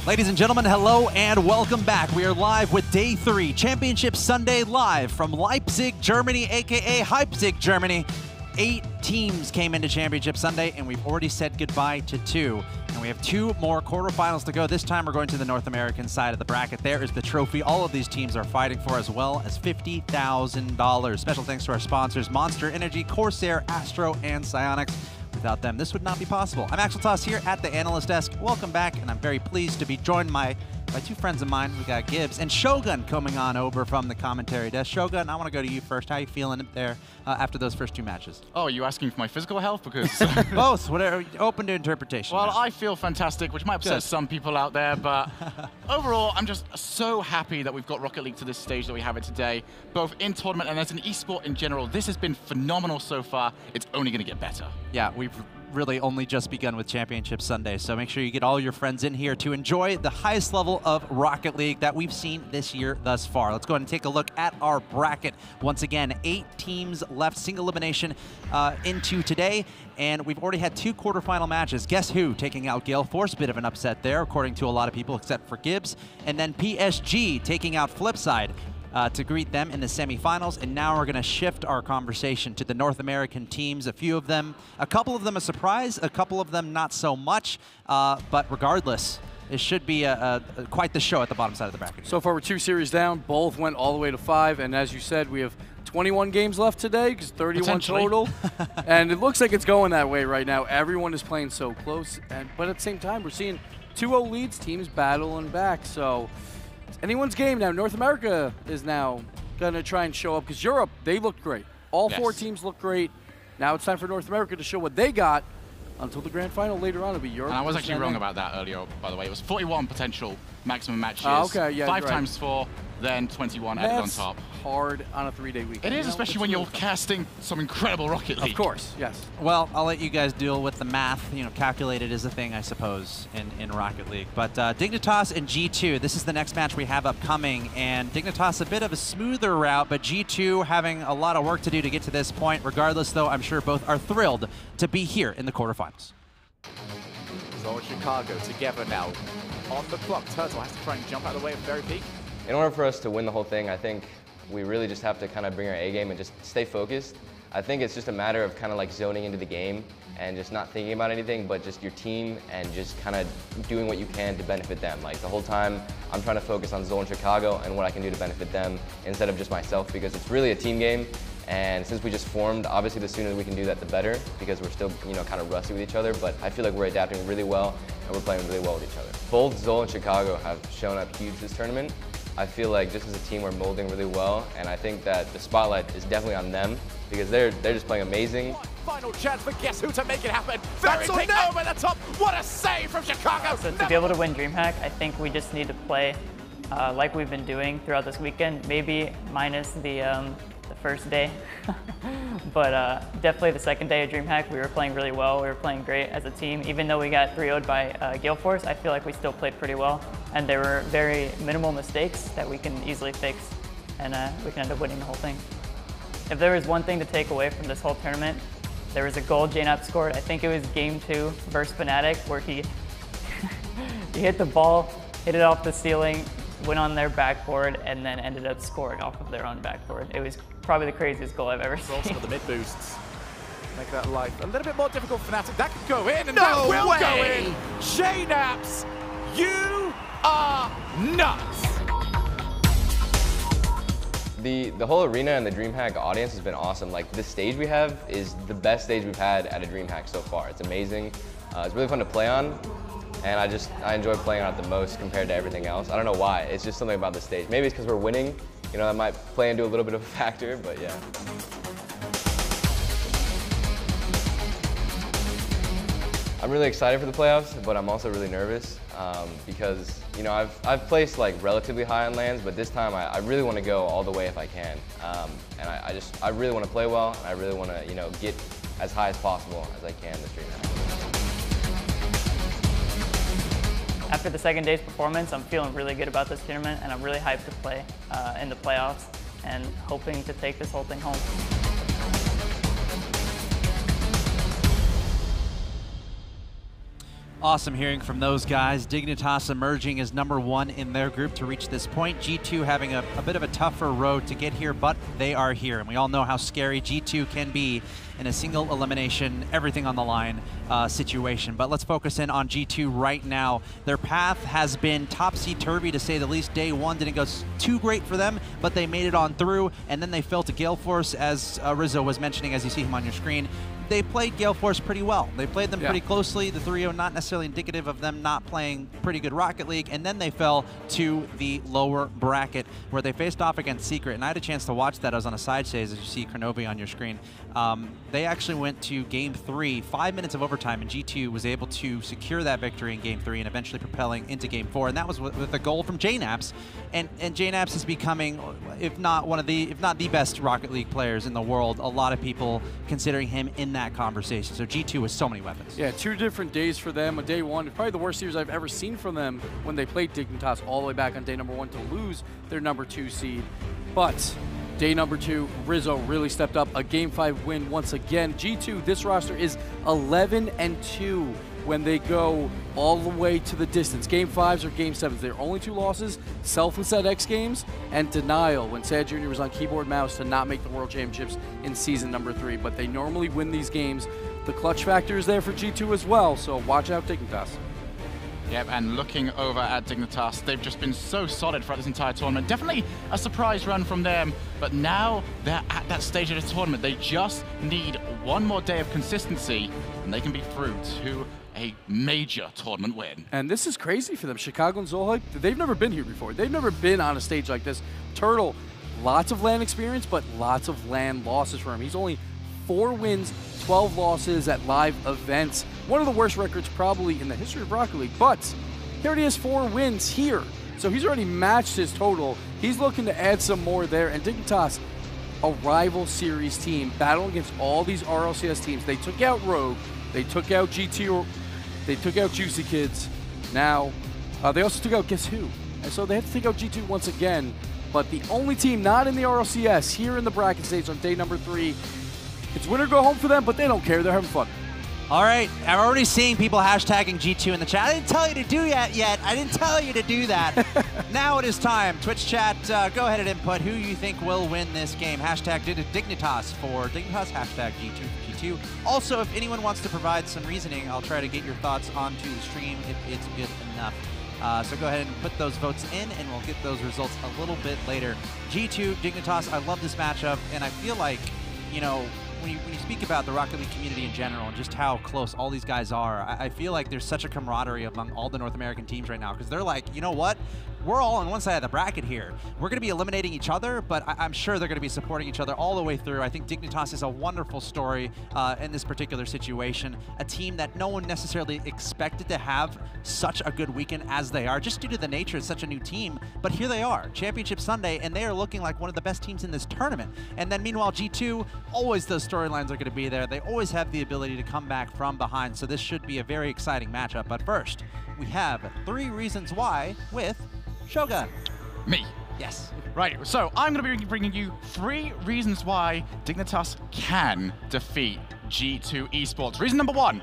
Ladies and gentlemen, hello and welcome back. We are live with Day 3, Championship Sunday live from Leipzig, Germany, aka Leipzig, Germany. 8 teams came into Championship Sunday, and we've already said goodbye to 2. And we have 2 more quarterfinals to go. This time we're going to the North American side of the bracket. There is the trophy all of these teams are fighting for, as well as $50,000. Special thanks to our sponsors, Monster Energy, Corsair, Astro, and Psyonix. Without them, this would not be possible. I'm Axel Toss here at the analyst desk. Welcome back, and I'm very pleased to be joined by 2 friends of mine. We got Gibbs and Shogun coming on over from the commentary desk. Shogun, I want to go to you first. How are you feeling there after those first 2 matches? Oh, are you asking for my physical health? Because both, whatever, open to interpretation. Well, I feel fantastic, which might upset some people out there, but overall, I'm just so happy that we've got Rocket League to this stage that we have it today, both in tournament and as an esport in general. This has been phenomenal so far. It's only going to get better. Yeah, we've really only just begun with Championship Sunday, so make sure you get all your friends in here to enjoy the highest level of Rocket League that we've seen this year thus far. Let's go ahead and take a look at our bracket. Once again, 8 teams left, single elimination into today, and we've already had 2 quarterfinal matches. Guess who taking out Gale Force? Bit of an upset there, according to a lot of people, except for Gibbs. And then PSG taking out Flipside to greet them in the semifinals. And now we're going to shift our conversation to the North American teams. A couple of them a surprise, a couple of them not so much. But regardless, it should be quite the show at the bottom side of the bracket. So far, we're 2 series down. Both went all the way to 5. And as you said, we have 21 games left today, because 31 total. And it looks like it's going that way right now. Everyone is playing so close. But at the same time, we're seeing 2-0 leads, teams battling back. So it's anyone's game now. North America is now going to try and show up, because Europe, they looked great. All 4 teams look great. Now it's time for North America to show what they got until the grand final later on. It'll be Europe. And I was actually wrong about that earlier, by the way. It was 41 potential maximum matches. 5 times 4, then 21 added on top. Hard on a 3-day weekend. It is, especially when you're casting some incredible Rocket League. Of course, yes. Well, I'll let you guys deal with the math. You know, calculated is a thing, I suppose, in Rocket League. But Dignitas and G2, this is the next match we have upcoming. And Dignitas a bit of a smoother route, but G2 having a lot of work to do to get to this point. Regardless, though, I'm sure both are thrilled to be here in the quarterfinals. So Chicago together now on the clock. Turtle has to try and jump out of the way of Very Peak. In order for us to win the whole thing, I think we really just have to kind of bring our A game and just stay focused. I think it's just a matter of kind of like zoning into the game and just not thinking about anything but just your team and just kind of doing what you can to benefit them. Like the whole time I'm trying to focus on Zolan Chicago and what I can do to benefit them instead of just myself, because it's really a team game. And since we just formed, obviously the sooner we can do that, the better, because we're still, you know, kind of rusty with each other. But I feel like we're adapting really well and we're playing really well with each other. Both Zolan and Chicago have shown up huge this tournament. I feel like just as a team, we're molding really well, and I think that the spotlight is definitely on them, because they're just playing amazing. Final chance for guess who to make it happen. Very Peak over the top. What a save from Chicago. So to be able to win DreamHack, I think we just need to play like we've been doing throughout this weekend, maybe minus the first day. But definitely the second day of DreamHack, we were playing really well. We were playing great as a team. Even though we got 3-0'd by Gale Force, I feel like we still played pretty well. And there were very minimal mistakes that we can easily fix, and we can end up winning the whole thing. If there was one thing to take away from this whole tournament, there was a goal JNAP scored. I think it was game 2 versus Fnatic, where he hit the ball, hit it off the ceiling, went on their backboard, and then ended up scoring off of their own backboard. It was probably the craziest goal I've ever seen. Also the mid boosts make that life a little bit more difficult for Fnatic. That could go in, and that will go in. JNAPs, you are nuts. The whole arena and the DreamHack audience has been awesome. Like, this stage we have is the best stage we've had at a DreamHack so far. It's amazing. It's really fun to play on. And I enjoy playing on it the most compared to everything else. I don't know why. It's just something about the stage. Maybe it's because we're winning. You know, that might play into a little bit of a factor, but yeah. I'm really excited for the playoffs, but I'm also really nervous because, you know, I've placed like relatively high on lands, but this time I really want to go all the way if I can. And I really want to play well. And I really want to, you know, get as high as possible as I can this DreamHack. After the second day's performance, I'm feeling really good about this tournament, and I'm really hyped to play in the playoffs and hoping to take this whole thing home. Awesome hearing from those guys. Dignitas emerging as #1 in their group to reach this point. G2 having a bit of a tougher road to get here, but they are here. And we all know how scary G2 can be in a single elimination, everything on the line situation. But let's focus in on G2 right now. Their path has been topsy-turvy to say the least. Day 1 didn't go too great for them, but they made it on through, and then they fell to Gale Force, as Rizzo was mentioning as you see him on your screen. They played Gale Force pretty well. They played them pretty closely. The 3-0 not necessarily indicative of them not playing pretty good Rocket League, and then they fell to the lower bracket where they faced off against Secret, and I had a chance to watch that. I was on a side stage, as you see Kronovi on your screen. They actually went to Game 3, 5 minutes of overtime, and G2 was able to secure that victory in Game 3 and eventually propelling into Game 4, and that was with a goal from JNAPS, and JNAPS is becoming, if not the best Rocket League players in the world. A lot of people considering him in that conversation. So G2 with so many weapons. Yeah, 2 different days for them. On day 1, probably the worst series I've ever seen from them when they played Dignitas all the way back on day #1 to lose their #2 seed. But day #2, Rizzo really stepped up. A Game 5 win once again. G2, this roster is 11-2 when they go all the way to the distance. Game 5s or Game 7s. Their only 2 losses, Self and Set X Games, and Denial when Sad Jr. was on keyboard mouse to not make the World Championships in season #3. But they normally win these games. The clutch factor is there for G2 as well, so watch out, Dignitas. Yep, and looking over at Dignitas, they've just been so solid throughout this entire tournament. Definitely a surprise run from them, but now they're at that stage of the tournament. They just need one more day of consistency, and they can be through to a major tournament win. And this is crazy for them. Chicago and Zolhik, they've never been here before. They've never been on a stage like this. Turtle, lots of LAN experience, but lots of LAN losses for him. He's only 4 wins, 12 losses at live events. One of the worst records probably in the history of Rocket League, but he already has 4 wins here. So he's already matched his total. He's looking to add some more there. And Dignitas, a rival series team, battling against all these RLCS teams. They took out Rogue, they took out GT, they took out Juicy Kids. Now, they also took out Guess Who? And so they have to take out G2 once again. But the only team not in the RLCS here in the bracket stage on day #3, it's win or go home for them, but they don't care. They're having fun. All right, I'm already seeing people hashtagging G2 in the chat. I didn't tell you to do that yet. I didn't tell you to do that. Now it is time. Twitch chat, go ahead and input who you think will win this game. Hashtag Dignitas for Dignitas, hashtag G2 for G2. Also, if anyone wants to provide some reasoning, I'll try to get your thoughts onto the stream if it's good enough. So go ahead and put those votes in, and we'll get those results a little bit later. G2, Dignitas, I love this matchup, and I feel like, you know, when you speak about the Rocket League community in general and just how close all these guys are, I feel like there's such a camaraderie among all the North American teams right now, because they're like, you know what? We're all on one side of the bracket here. We're going to be eliminating each other, but I'm sure they're going to be supporting each other all the way through. I think Dignitas is a wonderful story in this particular situation. A team that no one necessarily expected to have such a good weekend as they are, just due to the nature of such a new team. But here they are, Championship Sunday, and they are looking like one of the best teams in this tournament. And then meanwhile, G2, always those storylines are going to be there. They always have the ability to come back from behind, so this should be a very exciting matchup. But first, we have 3 reasons why with Shogun. Me. Yes. Right, so I'm going to be bringing you 3 reasons why Dignitas can defeat G2 Esports. Reason number 1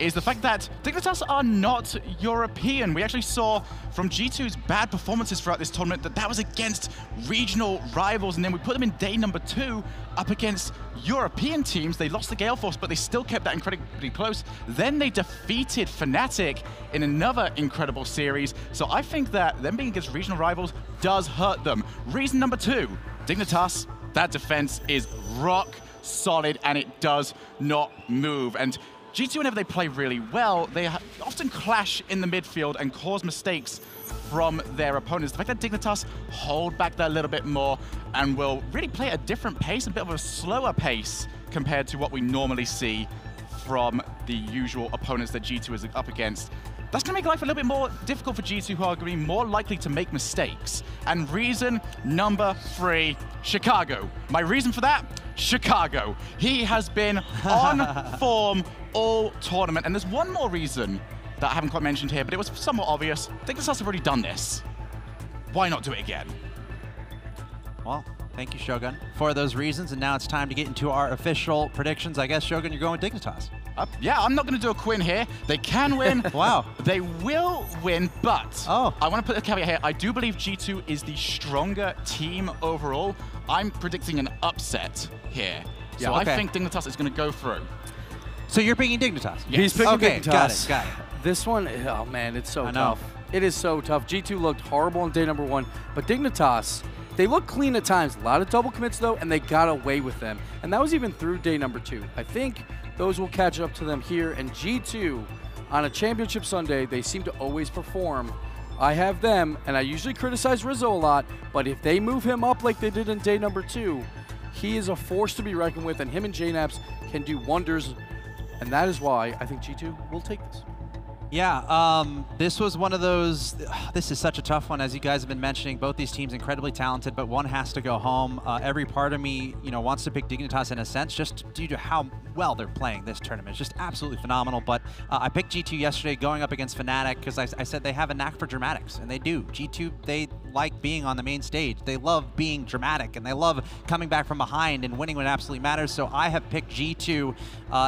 is the fact that Dignitas are not European. We actually saw from G2's bad performances throughout this tournament that was against regional rivals, and then we put them in day #2 up against European teams. They lost the Gale Force, but they still kept that incredibly close. Then they defeated Fnatic in another incredible series. So I think that them being against regional rivals does hurt them. Reason number 2, Dignitas, that defense is rock solid and it does not move. And G2, whenever they play really well, they often clash in the midfield and cause mistakes from their opponents. The fact that Dignitas hold back that a little bit more and will really play at a different pace, a bit of a slower pace compared to what we normally see from the usual opponents that G2 is up against. That's going to make life a little bit more difficult for G2, who are going to be more likely to make mistakes. And reason number 3, Chicago. My reason for that? Chicago. He has been on form all tournament. And there's one more reason that I haven't quite mentioned here, but it was somewhat obvious. Dignitas have already done this. Why not do it again? Well, thank you, Shogun, for those reasons. And now it's time to get into our official predictions. I guess, Shogun, you're going with Dignitas. Yeah, I'm not going to do a Quinn here. They can win. Wow. They will win, but I want to put a caveat here. I do believe G2 is the stronger team overall. I'm predicting an upset here. So I think Dignitas is going to go through. So you're picking Dignitas? Yes. He's picking Dignitas. Got it. This one, oh man, it's so tough. It is so tough. G2 looked horrible on day number 1, but Dignitas, they look clean at times. A lot of double commits though, and they got away with them. And that was even through day number 2. I think those will catch up to them here. And G2, on a championship Sunday, they seem to always perform. I have them, and I usually criticize Rizzo a lot, but if they move him up like they did in day number 2, he is a force to be reckoned with, and him and JNaps can do wonders. And that is why I think G2 will take this. Yeah, this was one of those, this is such a tough one, as you guys have been mentioning. Both these teams incredibly talented, but one has to go home. Every part of me, wants to pick Dignitas in a sense, just due to how well they're playing this tournament. It's just absolutely phenomenal, but I picked G2 yesterday going up against Fnatic because I said they have a knack for dramatics, and they do. G2, they like being on the main stage. They love being dramatic, and they love coming back from behind and winning when it absolutely matters, so I have picked G2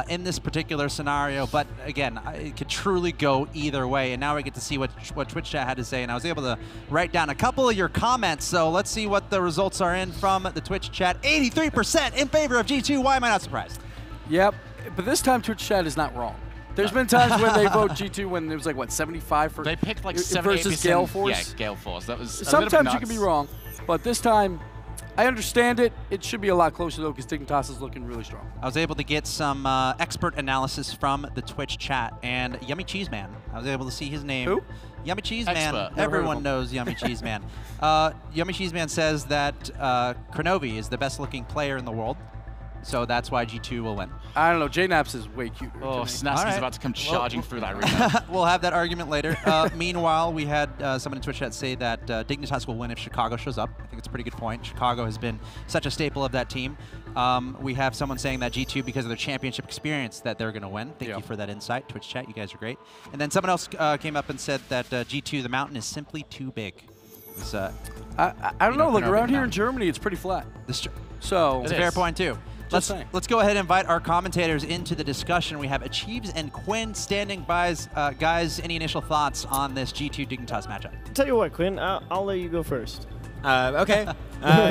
in this particular scenario, but again, it could truly go either way, and now we get to see what Twitch chat had to say, and I was able to write down a couple of your comments, so let's see what the results are in from the Twitch chat. 83% in favor of G2. Why am I not surprised? Yep, but this time Twitch chat is not wrong. There's been times when they vote G2 when it was like, what, 75 for... They picked like 78% versus Gale Force? Yeah, Gale Force. That was sometimes you can be wrong, but this time, I understand it. It should be a lot closer, though, because Dignitas is looking really strong. I was able to get some expert analysis from the Twitch chat, and Yummy Cheese Man, I was able to see his name. Who? Yummy Cheese Expert. Man. Everyone knows Yummy Cheese Man. Yummy Cheese Man says that Kronovi is the best-looking player in the world, so that's why G2 will win. I don't know. JNaps is way cuter. Oh, Snasky's about to come charging through that arena. We'll have that argument later. Meanwhile, we had someone in Twitch chat say that Dignitas will win if Chicago shows up. I think it's a pretty good point. Chicago has been such a staple of that team. We have someone saying that G2, because of their championship experience, that they're going to win. Thank you for that insight, Twitch chat. You guys are great. And then someone else came up and said that G2, the mountain is simply too big. It's, I don't know. Look, around here in Germany, it's pretty flat. So it's a fair point, too. Let's go ahead and invite our commentators into the discussion. We have Achieves and Quinn standing by. Guys, any initial thoughts on this G2 Dignitas matchup? Tell you what, Quinn, I'll let you go first. Okay.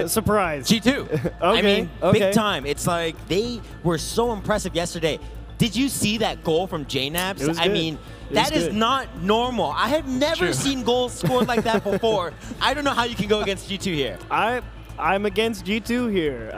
Surprise. G2. Okay. I mean, big time. It's like they were so impressive yesterday. Did you see that goal from JNaps? I mean, that is not normal. I have never seen goals scored like that before. I don't know how you can go against G2 here. I'm against G2 here.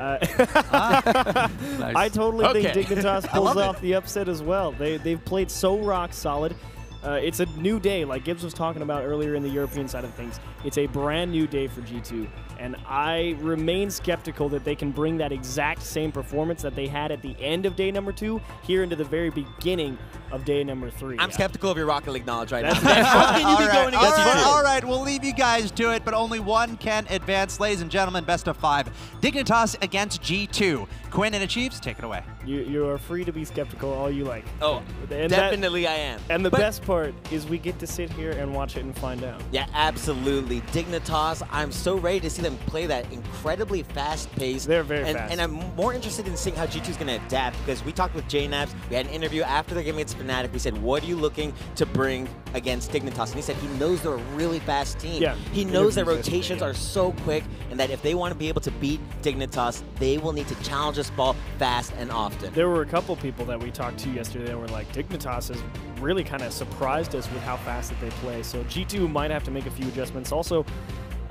I totally think Dignitas pulls off the upset as well. They've played so rock solid. It's a new day, like Gibbs was talking about earlier in the European side of things. It's a brand new day for G2, and I remain skeptical that they can bring that exact same performance that they had at the end of day number 2 here into the very beginning of day number 3. I'm skeptical of your Rocket League knowledge right now. How can you be going against G2? All right, we'll leave you guys to it, but only one can advance. Ladies and gentlemen, best of 5. Dignitas against G2. Quinn and Achieves, take it away. You are free to be skeptical all you like. Oh, and definitely I am. And the best part is we get to sit here and watch it and find out. Yeah, absolutely. Dignitas, I'm so ready to see them play that incredibly fast pace. They're very fast. And I'm more interested in seeing how G2's going to adapt, because we talked with JNaps. We had an interview after the game against Fnatic. We said, what are you looking to bring against Dignitas? And he said he knows they're a really fast team. Yeah, he knows that rotations are so quick, and that if they want to be able to beat Dignitas, they will need to challenge this ball fast and often. There were a couple people that we talked to yesterday that were like, Dignitas has really kind of surprised us with how fast that they play. So G2 might have to make a few adjustments. Also,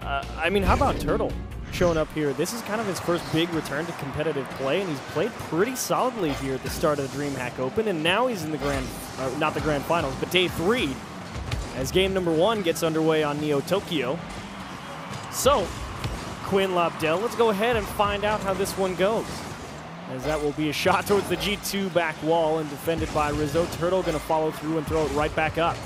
I mean, how about Turtle showing up here? This is kind of his first big return to competitive play, and he's played pretty solidly here at the start of the DreamHack Open, and now he's in the not the grand finals, but day 3, as game number 1 gets underway on Neo Tokyo. So, Quinn Lobdell, let's go ahead and find out how this one goes, as that will be a shot towards the G2 back wall and defended by Rizzo. Turtle going to follow through and throw it right back up.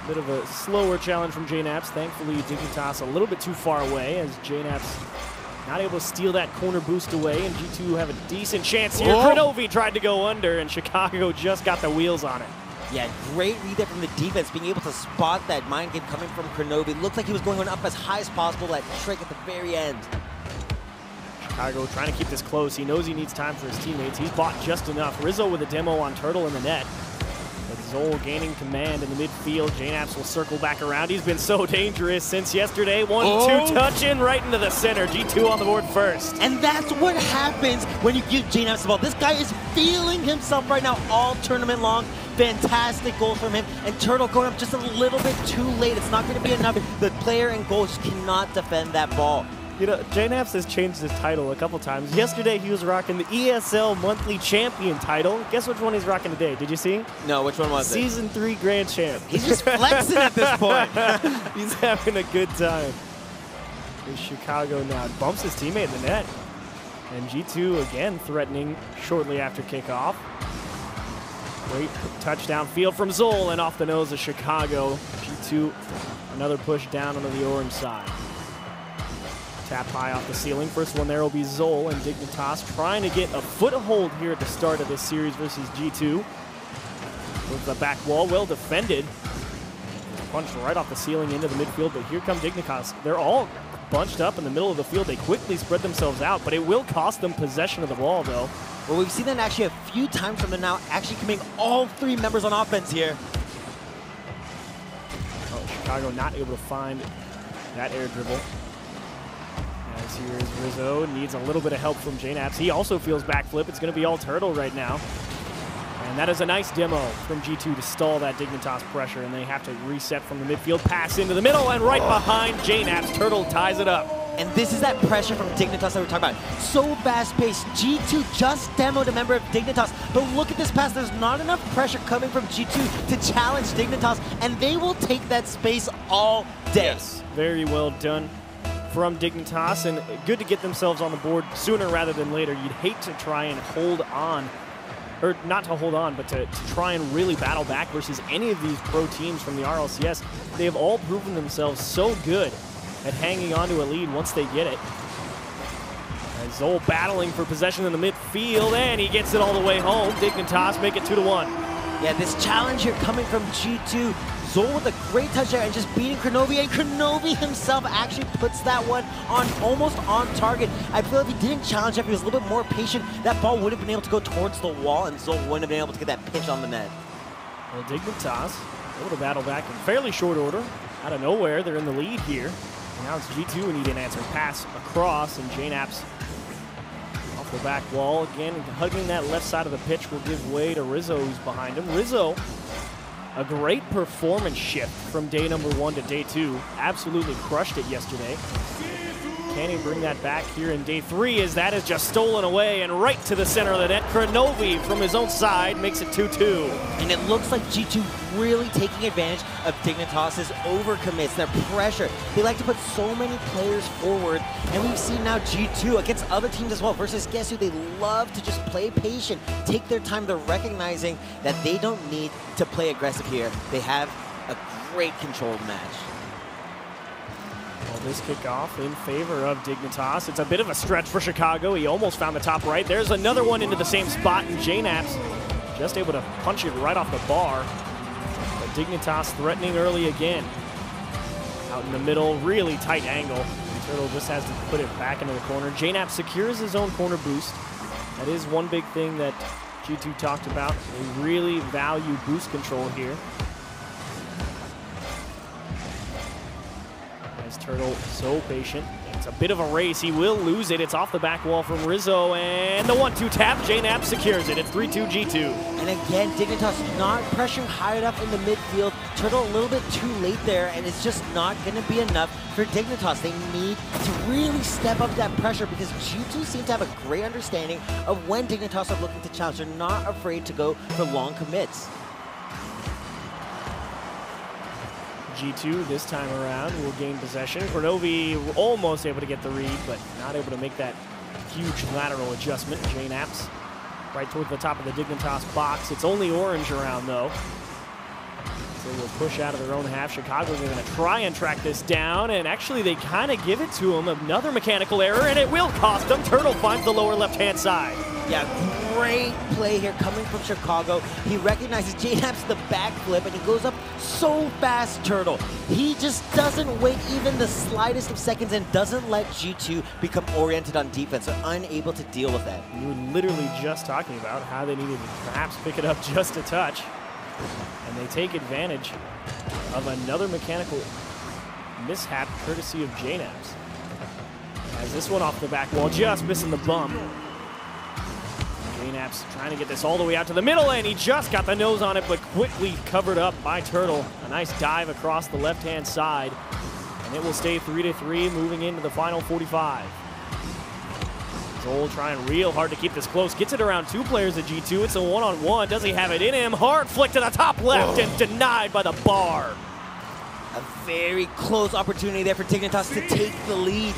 Bit of a slower challenge from JNaps. Thankfully, Dignitas a little bit too far away, as JNaps not able to steal that corner boost away, and G2 have a decent chance here. Kronovi tried to go under, and Chicago just got the wheels on it. Yeah, great read there from the defense, being able to spot that mind game coming from Kronovi. Looked like he was going up as high as possible, that trick at the very end. Chicago trying to keep this close. He knows he needs time for his teammates. He's bought just enough. Rizzo with a demo on Turtle in the net. But Zol gaining command in the midfield. JNaps will circle back around. He's been so dangerous since yesterday. 1-2 touch in right into the center. G2 on the board first. And that's what happens when you give JNaps the ball. This guy is feeling himself right now all tournament long. Fantastic goals from him. And Turtle going up just a little bit too late. It's not going to be enough. The player and goal just cannot defend that ball. You know, JNaps has changed his title a couple times. Yesterday, he was rocking the ESL Monthly Champion title. Guess which one he's rocking today? Did you see? No, which one was it? Season 3 Grand Champ. He's just flexing at this point. He's having a good time. Here's Chicago now. Bumps his teammate in the net. And G2 again threatening shortly after kickoff. Great touchdown field from Zol and off the nose of Chicago. G2, another push down onto the orange side. Tap high off the ceiling. First one there will be Zol and Dignitas trying to get a foothold here at the start of this series versus G2. With the back wall, well defended. Punched right off the ceiling into the midfield, but here come Dignitas. They're all bunched up in the middle of the field. They quickly spread themselves out, but it will cost them possession of the ball, though. Well, we've seen that actually a few times from them now, actually committing all 3 members on offense here. Oh, Chicago not able to find that air dribble. As here is Rizzo, needs a little bit of help from JNaps. He also feels backflip. It's going to be all Turtle right now. And that is a nice demo from G2 to stall that Dignitas pressure, and they have to reset from the midfield, pass into the middle, and right behind JNaps. Turtle ties it up. And this is that pressure from Dignitas that we're talking about. So fast-paced. G2 just demoed a member of Dignitas, but look at this pass. There's not enough pressure coming from G2 to challenge Dignitas, and they will take that space all day. Yes, very well done from Dignitas, and good to get themselves on the board sooner rather than later. You'd hate to try and hold on, or not to hold on, but to try and really battle back versus any of these pro teams from the RLCS. They have all proven themselves so good at hanging on to a lead once they get it. And Zol battling for possession in the midfield, and he gets it all the way home. Dignitas make it 2-1. Yeah, this challenge here coming from G2. Zol with a great touch there and just beating Kronovi, and Kronovi himself actually puts that one on almost on target. I feel if he didn't challenge, if he was a little bit more patient, that ball would have been able to go towards the wall, and Zol wouldn't have been able to get that pitch on the net. Well, Dignitas able to battle back in fairly short order. Out of nowhere, they're in the lead here. And now it's G2 who need an answer. Pass across, and JNaps off the back wall. Again, hugging that left side of the pitch will give way to Rizzo, who's behind him. Rizzo, a great performance shift from day number 1 to day 2. Absolutely crushed it yesterday. Can he bring that back here in day 3 as that is just stolen away and right to the center of the net. Kronovi from his own side makes it 2-2. And it looks like G2 really taking advantage of Dignitas' overcommits, their pressure. They like to put so many players forward, and we've seen now G2 against other teams as well versus guess who? They love to just play patient, take their time. They're recognizing that they don't need to play aggressive here. They have a great controlled match. Well, this kickoff in favor of Dignitas. It's a bit of a stretch for Chicago. He almost found the top right. There's another one into the same spot, and JNaps just able to punch it right off the bar. But Dignitas threatening early again. Out in the middle, really tight angle. Turtle just has to put it back into the corner. JNaps secures his own corner boost. That is one big thing that G2 talked about. They really value boost control here. Turtle so patient. It's a bit of a race. He will lose it. It's off the back wall from Rizzo, and the 1-2 tap. JNaps secures it. It's 3-2 G2. And again, Dignitas not pressuring high enough in the midfield. Turtle a little bit too late there, and it's just not going to be enough for Dignitas. They need to really step up that pressure because G2 seem to have a great understanding of when Dignitas are looking to challenge. They're not afraid to go for long commits. G2 this time around will gain possession. Kronovi almost able to get the read, but not able to make that huge lateral adjustment. JNaps right towards the top of the Dignitas box. It's only orange around, though. So they'll push out of their own half. Chicago's going to try and track this down, and actually they kind of give it to him. Another mechanical error, and it will cost them. Turtle finds the lower left-hand side. Yeah, great play here coming from Chicago. He recognizes JNAP's the backflip, and he goes up so fast, Turtle. He just doesn't wait even the slightest of seconds and doesn't let G2 become oriented on defense, so unable to deal with that. We were literally just talking about how they needed to perhaps pick it up just a touch. And they take advantage of another mechanical mishap courtesy of JNAPs. As this one off the back wall, just missing the bump. JNAPs trying to get this all the way out to the middle, and he just got the nose on it, but quickly covered up by Turtle. A nice dive across the left-hand side, and it will stay 3-3 moving into the final 45. Zoll trying real hard to keep this close. Gets it around 2 players at G2. It's a one-on-one. Does he have it in him? Hard flick to the top left and denied by the bar. A very close opportunity there for Dignitas to take the lead.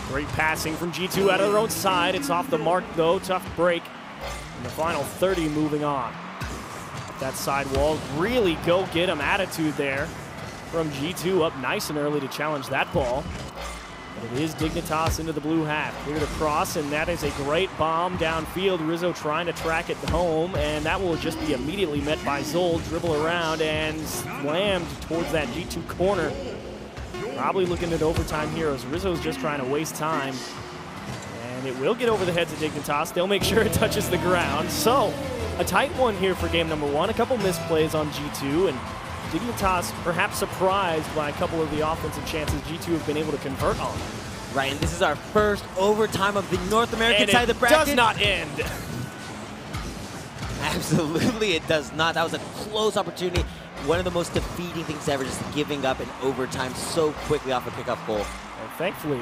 Great passing from G2 out of their own side. It's off the mark, though. Tough break. In the final 30 moving on. That sidewall, really go get him attitude there from G2 up nice and early to challenge that ball. But it is Dignitas into the blue half. Clear to cross, and that is a great bomb downfield. Rizzo trying to track it home, and that will just be immediately met by Zoll. Dribble around and slammed towards that G2 corner. Probably looking at overtime here as Rizzo's just trying to waste time. And it will get over the heads of Dignitas. They'll make sure it touches the ground. So, a tight one here for game number 1. A couple misplays on G2, and Dignitas perhaps surprised by a couple of the offensive chances G2 have been able to convert on. Right, and this is our first overtime of the North American side of the bracket. It does not end. Absolutely, it does not. That was a close opportunity. One of the most defeating things ever, just giving up in overtime so quickly off a pickup goal. And thankfully,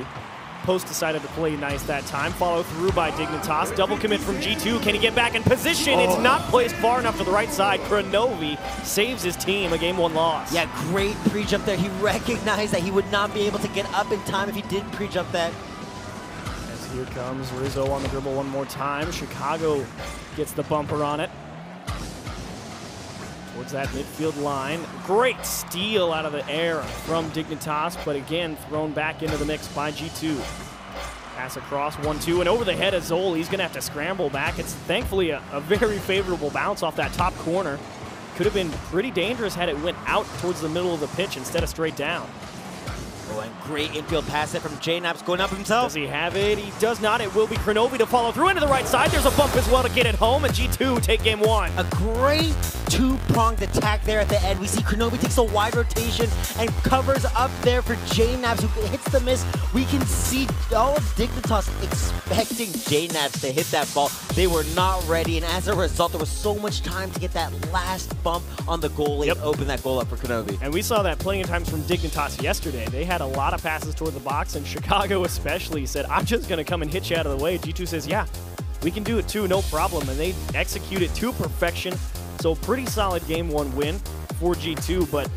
Post decided to play nice that time. Follow through by Dignitas. Double commit from G2. Can he get back in position? It's not placed far enough to the right side. Kronovi saves his team a game 1 loss. Yeah, great pre-jump there. He recognized that he would not be able to get up in time if he didn't pre-jump that. As here comes Rizzo on the dribble one more time. Chicago gets the bumper on it. Towards that midfield line. Great steal out of the air from Dignitas, but again, thrown back into the mix by G2. Pass across, 1-2, and over the head of Zoll. He's gonna have to scramble back. It's thankfully a very favorable bounce off that top corner. Could have been pretty dangerous had it went out towards the middle of the pitch instead of straight down. Oh, and great infield pass there from JNAPs going up himself. Does he have it? He does not. It will be Kronovi to follow through into the right side. There's a bump as well to get it home, and G2 take game 1. A great 2-pronged attack there at the end. We see Kronovi takes a wide rotation and covers up there for JNAPs, who hits the miss. We can see all of Dignitas expecting JNAPs to hit that ball. They were not ready, and as a result, there was so much time to get that last bump on the goalie and open that goal up for Kronovi. And we saw that plenty of times from Dignitas yesterday. They had a lot of passes toward the box, and Chicago especially said, I'm just going to come and hit you out of the way. G2 says, yeah, we can do it too, no problem. And they execute it to perfection. So pretty solid game 1 win for G2, but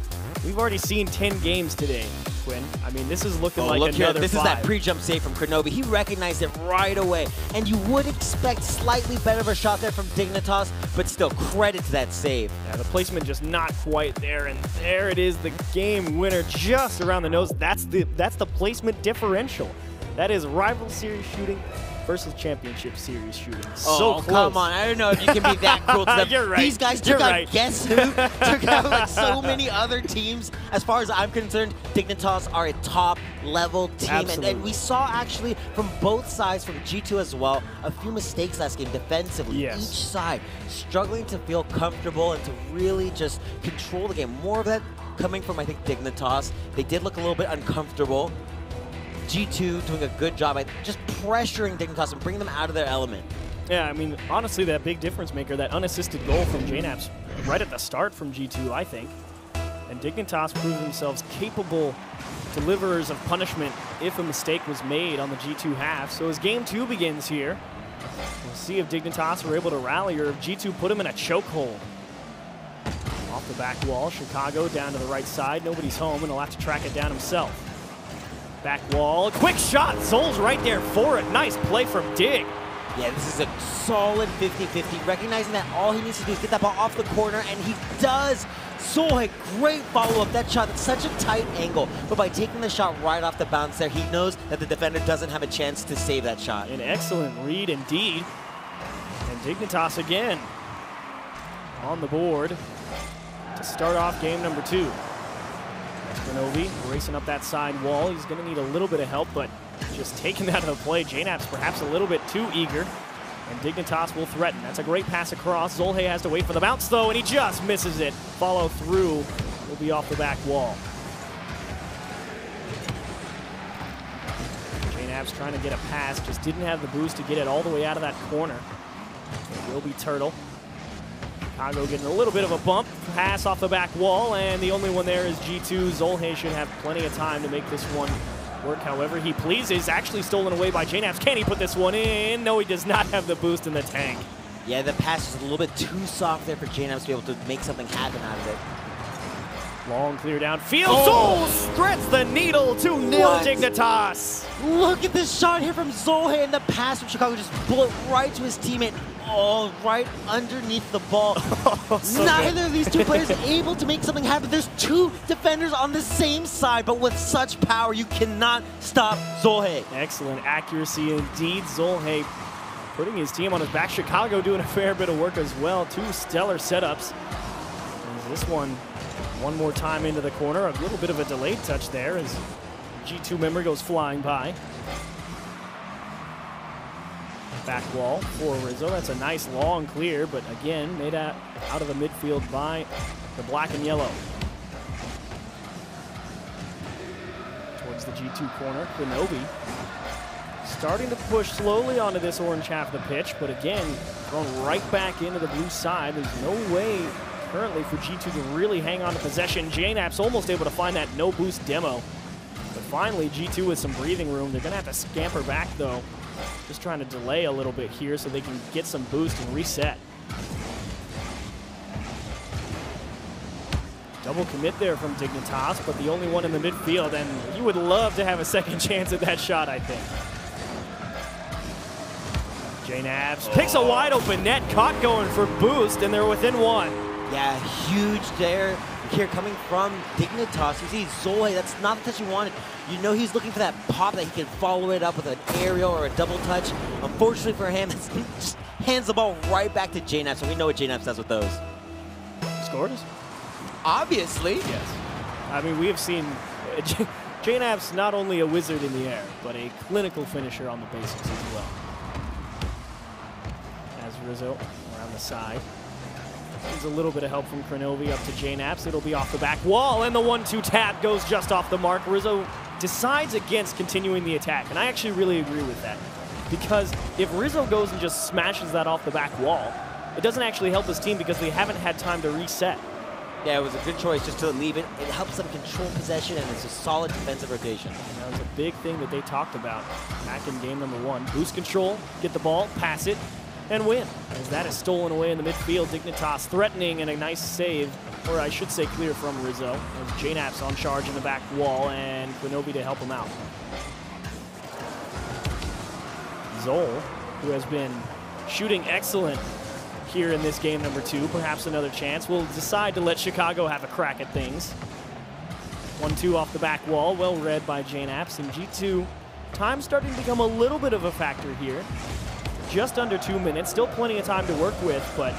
we've already seen 10 games today, Quinn. I mean, this is looking like look another here. This 5. is that pre-jump save from Kronovi. He recognized it right away. And you would expect slightly better of a shot there from Dignitas, but still credit to that save. Yeah, the placement just not quite there, and there it is, the game winner just around the nose. That's the placement differential. That is rival series shooting versus championship series shooting. So close. Come on. I don't know if you can be that cruel to them. You're right. These guys took out Guess Who, took out like so many other teams. As far as I'm concerned, Dignitas are a top-level team. And we saw actually from both sides, from G2 as well, a few mistakes last game defensively. Yes. Each side struggling to feel comfortable and to really just control the game. More of that coming from, I think, Dignitas. They did look a little bit uncomfortable. G2 doing a good job at just pressuring Dignitas and bringing them out of their element. Yeah, I mean, honestly, that big difference maker, that unassisted goal from JNAPs right at the start from G2, I think. And Dignitas proved themselves capable deliverers of punishment if a mistake was made on the G2 half. So as game 2 begins here, we'll see if Dignitas were able to rally or if G2 put him in a chokehold. Off the back wall, Chicago down to the right side. Nobody's home, and he'll have to track it down himself. Back wall, quick shot. Zoll's right there for it. Nice play from Dig. Yeah, this is a solid 50-50, recognizing that all he needs to do is get that ball off the corner, and he does. Zoll had great follow-up. That shot, it's such a tight angle, but by taking the shot right off the bounce there, he knows that the defender doesn't have a chance to save that shot. An excellent read indeed. Dignitas again on the board to start off game number 2. Grenovi racing up that side wall. He's going to need a little bit of help, but just taking that out of the play. JNAP's perhaps a little bit too eager, and Dignitas will threaten. That's a great pass across. Zolhe has to wait for the bounce, though, and he just misses it. Follow through will be off the back wall. JNAP's trying to get a pass, just didn't have the boost to get it all the way out of that corner. It will be Turtle. Chicago getting a little bit of a bump. Pass off the back wall, and the only one there is G2. Zolhe should have plenty of time to make this one work however he pleases. Actually stolen away by JNAPs. Can he put this one in? No, he does not have the boost in the tank. Yeah, the pass is a little bit too soft there for JNAPs to be able to make something happen out of it. Long clear downfield. Oh! Threads the needle to nil Dignitas. Look at this shot here from Zolhe, and the pass from Chicago just blew it right to his teammate. Oh, right underneath the ball. So Neither good. of these two players able to make something happen. There's two defenders on the same side, but with such power, you cannot stop Zolhe. Excellent accuracy indeed. Zolhe putting his team on his back. Chicago doing a fair bit of work as well. 2 stellar setups. And this one more time into the corner. A little bit of a delayed touch there as G2 member goes flying by. Back wall for Rizzo. That's a nice long clear, but again, made out of the midfield by the black and yellow. Towards the G2 corner, Grenovi starting to push slowly onto this orange half of the pitch, but again, thrown right back into the blue side. There's no way currently for G2 to really hang on to possession. JNAP's almost able to find that no boost demo, but finally G2 with some breathing room. They're gonna have to scamper back though. Just trying to delay a little bit here so they can get some boost and reset. Double commit there from Dignitas, but the only one in the midfield, and you would love to have a second chance at that shot, I think. JNAPs picks a wide open net, caught going for boost, and they're within 1. Yeah, huge there here coming from Dignitas. You see Zolhe, that's not the touch you wanted. You know he's looking for that pop that he can follow it up with an aerial or a double touch. Unfortunately for him, it's just hands the ball right back to JNAPs, and we know what JNAPs does with those. Scores? Obviously. Yes. I mean, we have seen JNAPs not only a wizard in the air, but a clinical finisher on the basics as well. As Rizzo around the side. Needs a little bit of help from Grenovi up to JNAPs. It'll be off the back wall, and the 1-2 tap goes just off the mark. Rizzo decides against continuing the attack, and I actually really agree with that. Because if Rizzo goes and just smashes that off the back wall, it doesn't actually help his team because they haven't had time to reset. Yeah, it was a good choice just to leave it. It helps them control possession, and it's a solid defensive rotation. And that was a big thing that they talked about back in game number 1. Boost control, get the ball, pass it, and win. As that is stolen away in the midfield, Dignitas threatening and a nice save, or I should say clear from Rizzo. As JNAP's on charge in the back wall, and Grenovi to help him out. Zol, who has been shooting excellent here in this game number 2, perhaps another chance, will decide to let Chicago have a crack at things. 1-2 off the back wall, well read by JNAPs, and G2, time starting to become a little bit of a factor here. Just under 2 minutes, still plenty of time to work with, but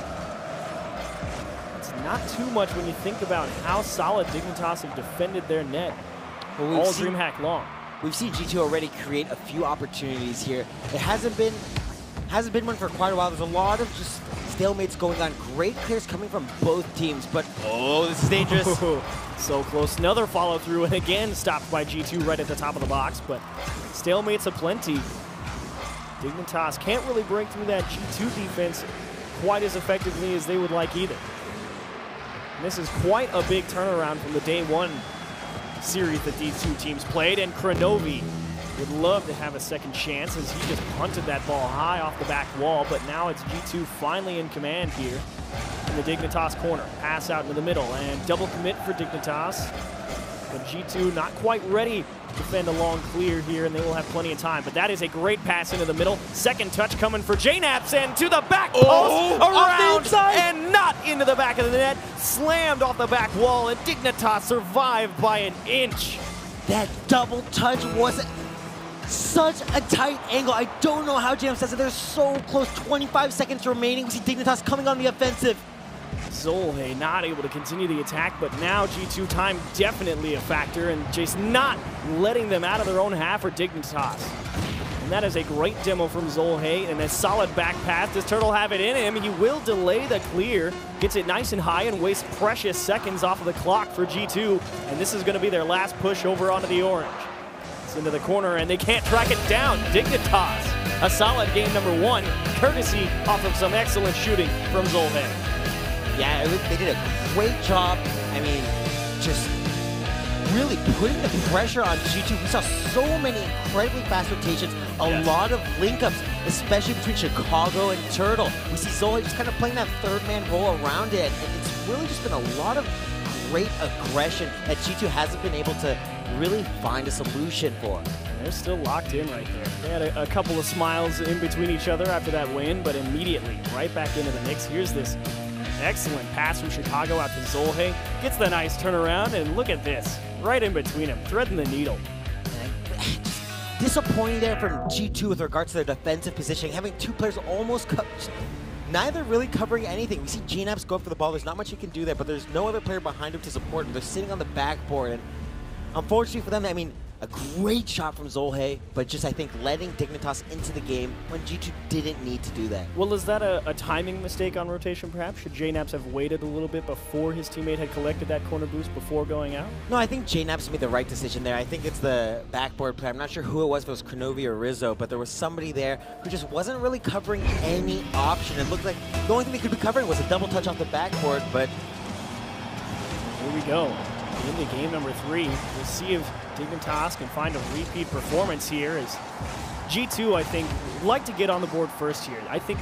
it's not too much when you think about how solid Dignitas have defended their net all DreamHack long. We've seen G2 already create a few opportunities here. It hasn't been one for quite a while. There's a lot of just stalemates going on. Great clears coming from both teams, but oh, this is dangerous. So close. Another follow through, and again stopped by G2 right at the top of the box, but stalemates aplenty. Dignitas can't really break through that G2 defense quite as effectively as they would like either. And this is quite a big turnaround from the day 1 series that these two teams played, and Grenovi would love to have a second chance as he just punted that ball high off the back wall, but now it's G2 finally in command here in the Dignitas corner. Pass out into the middle, and double commit for Dignitas, but G2 not quite ready to defend a long clear here, and they will have plenty of time, but that is a great pass into the middle. Second touch coming for JNAPs, and to the back post, around, and not into the back of the net. Slammed off the back wall, and Dignitas survived by an inch. That double touch wasn't such a tight angle. I don't know how JM says it. They're so close. 25 seconds remaining. We see Dignitas coming on the offensive. Zolhe not able to continue the attack, but now G2 time definitely a factor, and Jace not letting them out of their own half for Dignitas. And that is a great demo from Zolhe, and a solid back pass. Does Turtle have it in him? He will delay the clear, gets it nice and high, and wastes precious seconds off of the clock for G2, and this is going to be their last push over onto the orange. It's into the corner, and they can't track it down. Dignitas, a solid game number 1, courtesy off of some excellent shooting from Zolhe. Yeah, they did a great job. I mean, just really putting the pressure on G2. We saw so many incredibly fast rotations, a lot of link-ups, especially between Chicago and Turtle. We see Zolhe just kind of playing that third-man role around it, and it's really just been a lot of great aggression that G2 hasn't been able to really find a solution for. They're still locked in right there. They had a couple of smiles in between each other after that win, but immediately right back into the mix. Here's this excellent pass from Chicago out to Zolhe. Gets the nice turnaround, and look at this. Right in between them, threading the needle. Disappointing there from G2 with regards to their defensive positioning, having two players almost neither really covering anything. We see GNAPS go up for the ball. There's not much he can do there, but there's no other player behind him to support him. They're sitting on the backboard, and unfortunately for them, I mean, a great shot from Zolhe, but just, I think, letting Dignitas into the game when G2 didn't need to do that. Well, is that a timing mistake on rotation, perhaps? Should JNaps have waited a little bit before his teammate had collected that corner boost before going out? No, I think JNaps made the right decision there. I think it's the backboard player. I'm not sure who it was, if it was Kronovi or Rizzo, but there was somebody there who just wasn't really covering any option. It looked like the only thing they could be covering was a double touch off the backboard, but... Here we go. Into game number 3. We'll see if Dignitas can find a repeat performance here, as G2, I think, like to get on the board first here. I think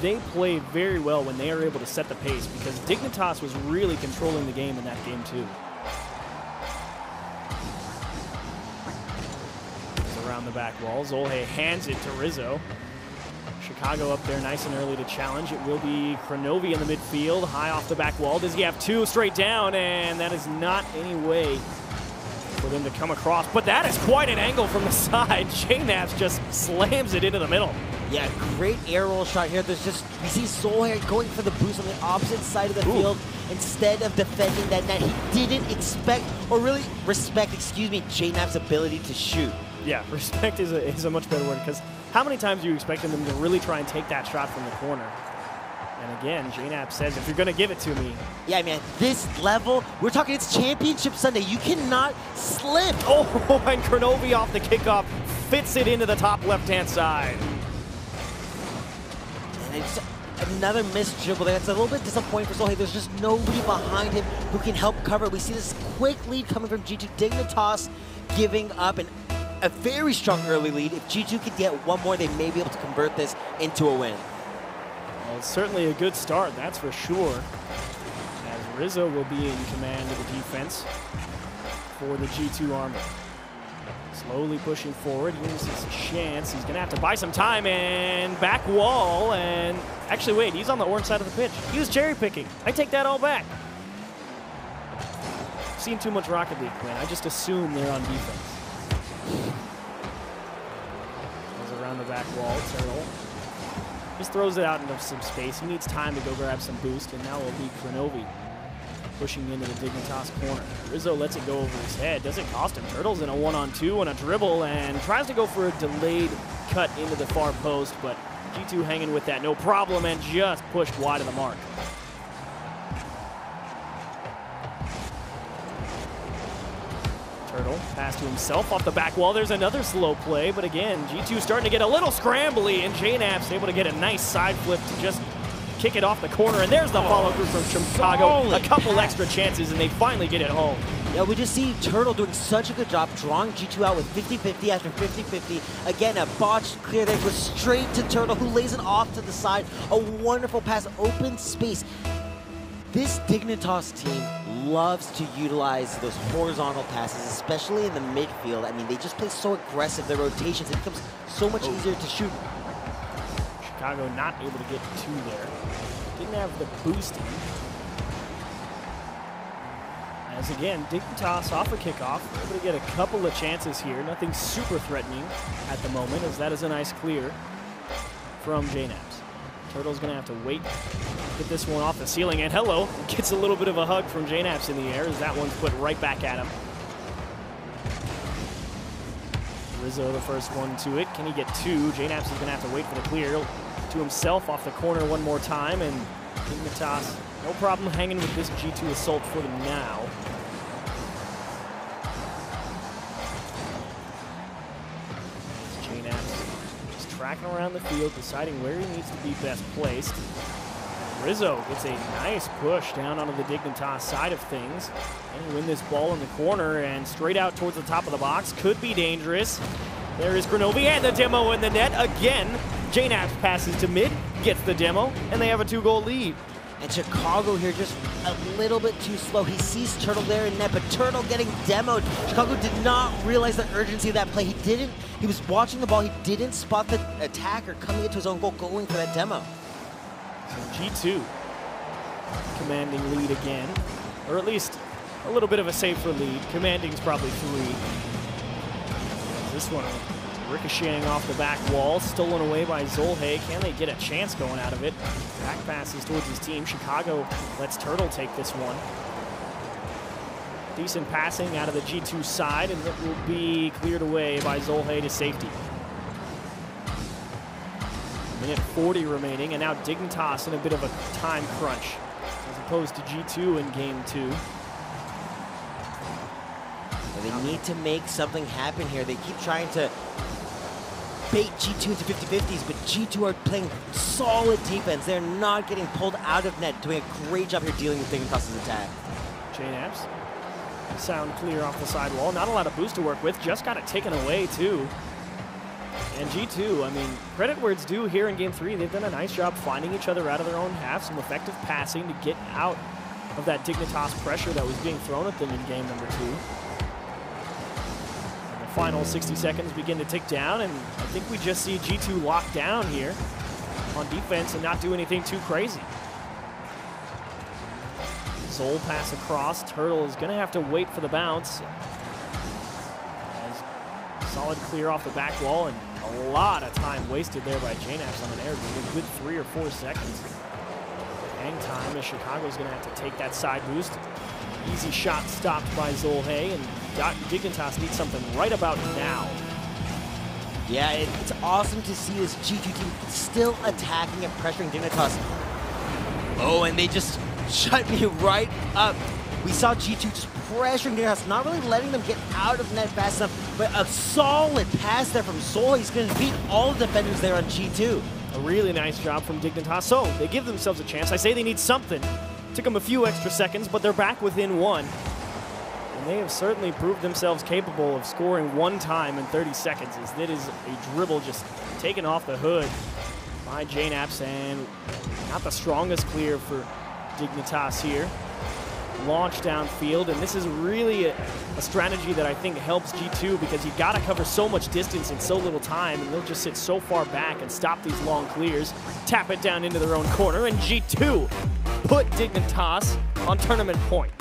they play very well when they are able to set the pace, because Dignitas was really controlling the game in that game too. It's around the back wall. Zolhe hands it to Rizzo. Chicago up there nice and early to challenge. It will be Kronovi in the midfield, high off the back wall. Does he have 2 straight down? And that is not any way for them to come across. But that is quite an angle from the side. JNaps just slams it into the middle. Yeah, great air roll shot here. There's just, we see Zolhe going for the boost on the opposite side of the field instead of defending that net. He didn't expect, or really respect, excuse me, JNaps' ability to shoot. Yeah, respect is a much better word, because how many times are you expecting them to really try and take that shot from the corner? And again, JNaps says, if you're going to give it to me. Yeah, man, this level, we're talking it's Championship Sunday. You cannot slip. Oh, and Kronovi off the kickoff fits it into the top left-hand side. And it's another missed dribble there. It's a little bit disappointing for Zolhe. There's just nobody behind him who can help cover. We see this quick lead coming from G2. Dignitas giving up a very strong early lead. If G2 could get one more, they may be able to convert this into a win. Well, it's certainly a good start, that's for sure. As Rizzo will be in command of the defense for the G2 Army. Slowly pushing forward. Here's his chance. He's going to have to buy some time, and back wall. And actually, wait, he's on the orange side of the pitch. He was cherry picking. I take that all back. I've seen too much Rocket League, man. I just assume they're on defense. Goes around the back wall. Turtle just throws it out into some space. He needs time to go grab some boost, and now will be Kronovi pushing into the Dignitas corner. Rizzo lets it go over his head. Doesn't cost him. Turtle's in a 1-on-2 on a dribble and tries to go for a delayed cut into the far post, but G2 hanging with that no problem and just pushed wide of the mark. Turtle pass to himself off the back wall. There's another slow play, but again, G2 starting to get a little scrambly, and JNaps able to get a nice side flip to just kick it off the corner, and there's the follow-through from Chicago. A couple extra chances, and they finally get it home. Yeah, we just see Turtle doing such a good job drawing G2 out with 50-50 after 50-50. Again, a botched clear there goes straight to Turtle, who lays it off to the side. A wonderful pass, open space. This Dignitas team loves to utilize those horizontal passes, especially in the midfield. I mean, they just play so aggressive. Their rotations, it becomes so much easier to shoot. Chicago not able to get 2 there. Didn't have the boost in. As again, Dignitas off a kickoff, able to get a couple of chances here. Nothing super threatening at the moment, as that is a nice clear from JNaps. Turtle's gonna have to wait, get this one off the ceiling, and hello, gets a little bit of a hug from JNaps in the air as that one's put right back at him. Rizzo the first one to it. Can he get two? JNaps is gonna have to wait for the clear to himself off the corner one more time, and Dignitas, no problem hanging with this G2 assault for them now. JNaps just tracking around the field, deciding where he needs to be best placed. Rizzo gets a nice push down onto the Dignitas side of things. And win this ball in the corner and straight out towards the top of the box. Could be dangerous. There is Granovi and the demo in the net again. JNaps passes to mid, gets the demo, and they have a 2-goal lead. And Chicago here just a little bit too slow. He sees Turtle there in net, but Turtle getting demoed. Chicago did not realize the urgency of that play. He was watching the ball. He didn't spot the attacker coming into his own goal, going for that demo. So G2 commanding lead again, or at least a little bit of a safer lead. Commanding is probably 3. This one ricocheting off the back wall, stolen away by Zolhe. Can they get a chance going out of it? Back passes towards his team. Chicago lets Turtle take this one. Decent passing out of the G2 side, and it will be cleared away by Zolhe to safety. Minute 40 remaining, and now Dignitas in a bit of a time crunch, as opposed to G2 in game 2. They need to make something happen here. They keep trying to bait G2 into 50-50s, but G2 are playing solid defense. They're not getting pulled out of net, doing a great job here dealing with Dignitas' attack. JNaps, sound clear off the sidewall. Not a lot of boost to work with, just got it taken away too. And G2, I mean, credit where it's due here in game 3. They've done a nice job finding each other out of their own half, some effective passing to get out of that Dignitas pressure that was being thrown at them in game number 2. Final 60 seconds begin to tick down, and I think we just see G2 locked down here on defense and not do anything too crazy. Zol pass across. Turtle is going to have to wait for the bounce. As solid clear off the back wall, and a lot of time wasted there by JNaps on an air. A good 3 or 4 seconds. Hang time as Chicago's going to have to take that side boost. Easy shot stopped by Zolhe, and Dignitas needs something right about now. Yeah, it's awesome to see this G2 team still attacking and pressuring Dignitas. Oh, and they just shut me right up. We saw G2 just pressuring Dignitas, not really letting them get out of net fast enough, but a solid pass there from Zolhe. He's going to beat all the defenders there on G2. A really nice job from Dignitas. So they give themselves a chance. I say they need something. Took them a few extra seconds, but they're back within 1. And they have certainly proved themselves capable of scoring 1 time in 30 seconds. As that is a dribble just taken off the hood by JNaps, and not the strongest clear for Dignitas here. Launch downfield, and this is really a strategy that I think helps G2, because you've got to cover so much distance in so little time, and they'll just sit so far back and stop these long clears, tap it down into their own corner, and G2 put Dignitas on tournament point.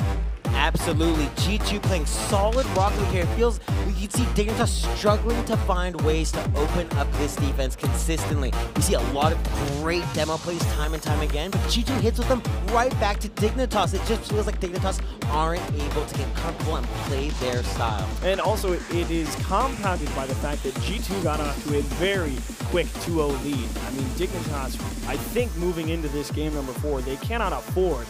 Absolutely. G2 playing solid Rocket League here. It feels, you can see Dignitas struggling to find ways to open up this defense consistently. We see a lot of great demo plays time and time again, but G2 hits with them right back to Dignitas. It just feels like Dignitas aren't able to get comfortable and play their style. And also, it is compounded by the fact that G2 got off to a very quick 2-0 lead. I mean, Dignitas, I think moving into this game number 4, they cannot afford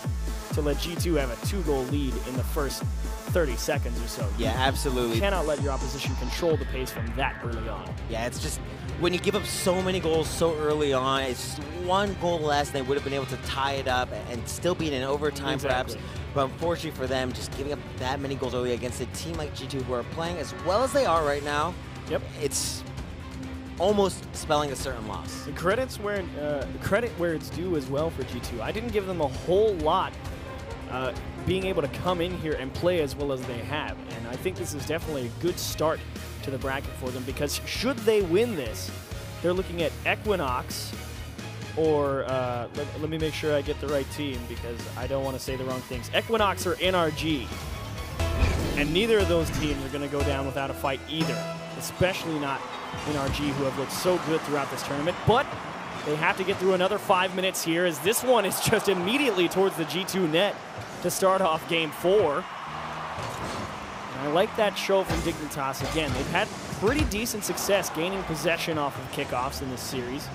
to let G2 have a 2-goal lead in the first 30 seconds or so. Yeah, absolutely. You cannot let your opposition control the pace from that early on. Yeah, it's just, when you give up so many goals so early on, it's just 1 goal less, they would have been able to tie it up and still be in overtime perhaps. But unfortunately for them, just giving up that many goals early against a team like G2 who are playing as well as they are right now, it's almost spelling a certain loss. The credit where it's due as well for G2. I didn't give them a whole lot being able to come in here and play as well as they have. And I think this is definitely a good start to the bracket for them, because should they win this, they're looking at Equinox or, let me make sure I get the right team, because I don't want to say the wrong things. Equinox or NRG And neither of those teams are going to go down without a fight either, especially not NRG, who have looked so good throughout this tournament. But they have to get through another 5 minutes here, as this one is just immediately towards the G2 net to start off game 4. And I like that show from Dignitas. Again, they've had pretty decent success gaining possession off of kickoffs in this series,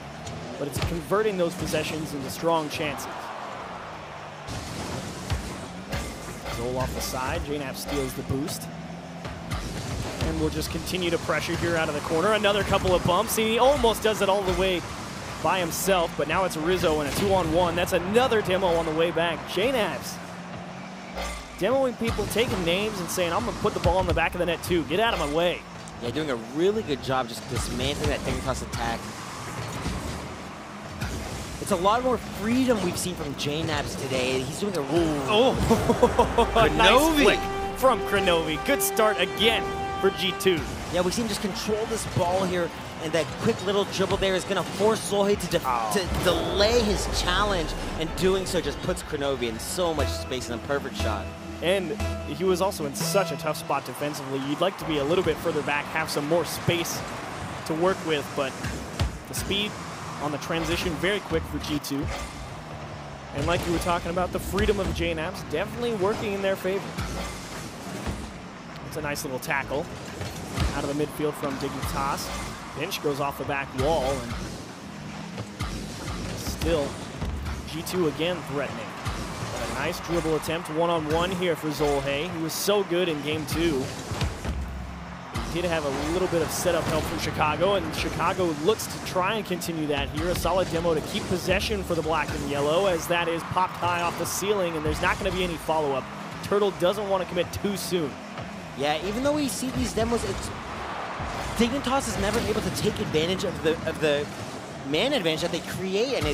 but it's converting those possessions into strong chances. Goal off the side, JNAP steals the boost. And we'll just continue to pressure here out of the corner. Another couple of bumps, and he almost does it all the way by himself, but now it's Rizzo and a 2-on-1. That's another demo on the way back. JNAP's demoing people, taking names and saying, I'm gonna put the ball in the back of the net too. Get out of my way. Yeah, doing a really good job just dismantling that Dignitas attack. It's a lot more freedom we've seen from JNAPs today. He's doing a nice flick from Kranovi. Good start again for G2. Yeah, we've seen him just control this ball here, and that quick little dribble there is going to force Solheim to delay his challenge, and doing so just puts Kranovi in so much space and a perfect shot. And he was also in such a tough spot defensively. You'd like to be a little bit further back, have some more space to work with, but the speed on the transition, very quick for G2. And like you were talking about, the freedom of JNAPs definitely working in their favor. It's a nice little tackle out of the midfield from Dignitas. Bench goes off the back wall, and still G2 again threatening. But a nice dribble attempt, one-on-one here for Solheim. He was so good in game 2. He did have a little bit of setup help from Chicago, and Chicago looks to try and continue that here. A solid demo to keep possession for the black and yellow, as that is popped high off the ceiling, and there's not going to be any follow-up. Turtle doesn't want to commit too soon. Yeah, even though we see these demos, Dignitas is never able to take advantage of the man advantage that they create, and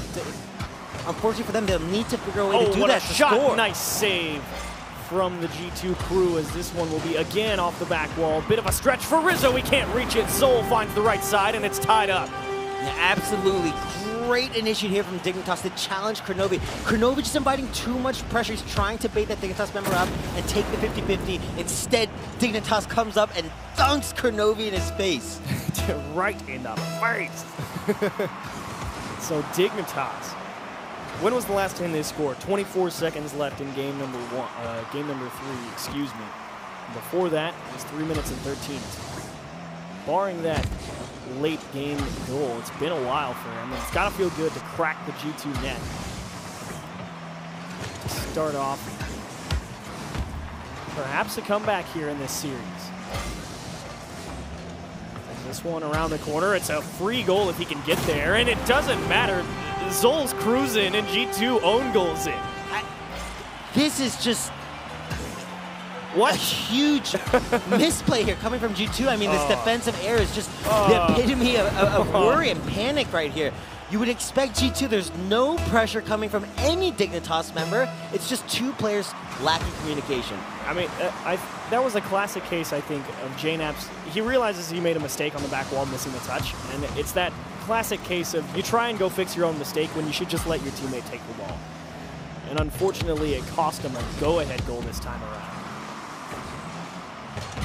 unfortunately for them, they'll need to figure out a way to do that to score. Nice save from the G2 crew, as this one will be again off the back wall. Bit of a stretch for Rizzo. He can't reach it. Zol finds the right side, and it's tied up. Yeah, absolutely. Great initiative here from Dignitas to challenge Kranovi. Kranovi just inviting too much pressure. He's trying to bait that Dignitas member up and take the 50-50. Instead, Dignitas comes up and dunks Kranovi in his face. Right in the face. So Dignitas, when was the last time they scored? 24 seconds left in game number 3, excuse me. Before that, it was 3 minutes and 13. Barring that late game goal, it's been a while for him, and it's got to feel good to crack the G2 net. To start off, perhaps a comeback here in this series. This one around the corner, it's a free goal if he can get there, and it doesn't matter. Zol's cruising, and G2 own goals in. This is just a huge misplay here coming from G2. I mean, this defensive error is just the epitome of worry and panic right here. You would expect G2, there's no pressure coming from any Dignitas member. It's just two players lacking communication. I mean, that was a classic case, I think, of JNAP's. He realizes he made a mistake on the back wall, missing the touch, and it's that classic case of you try and go fix your own mistake when you should just let your teammate take the ball. And unfortunately, it cost him a go-ahead goal this time around.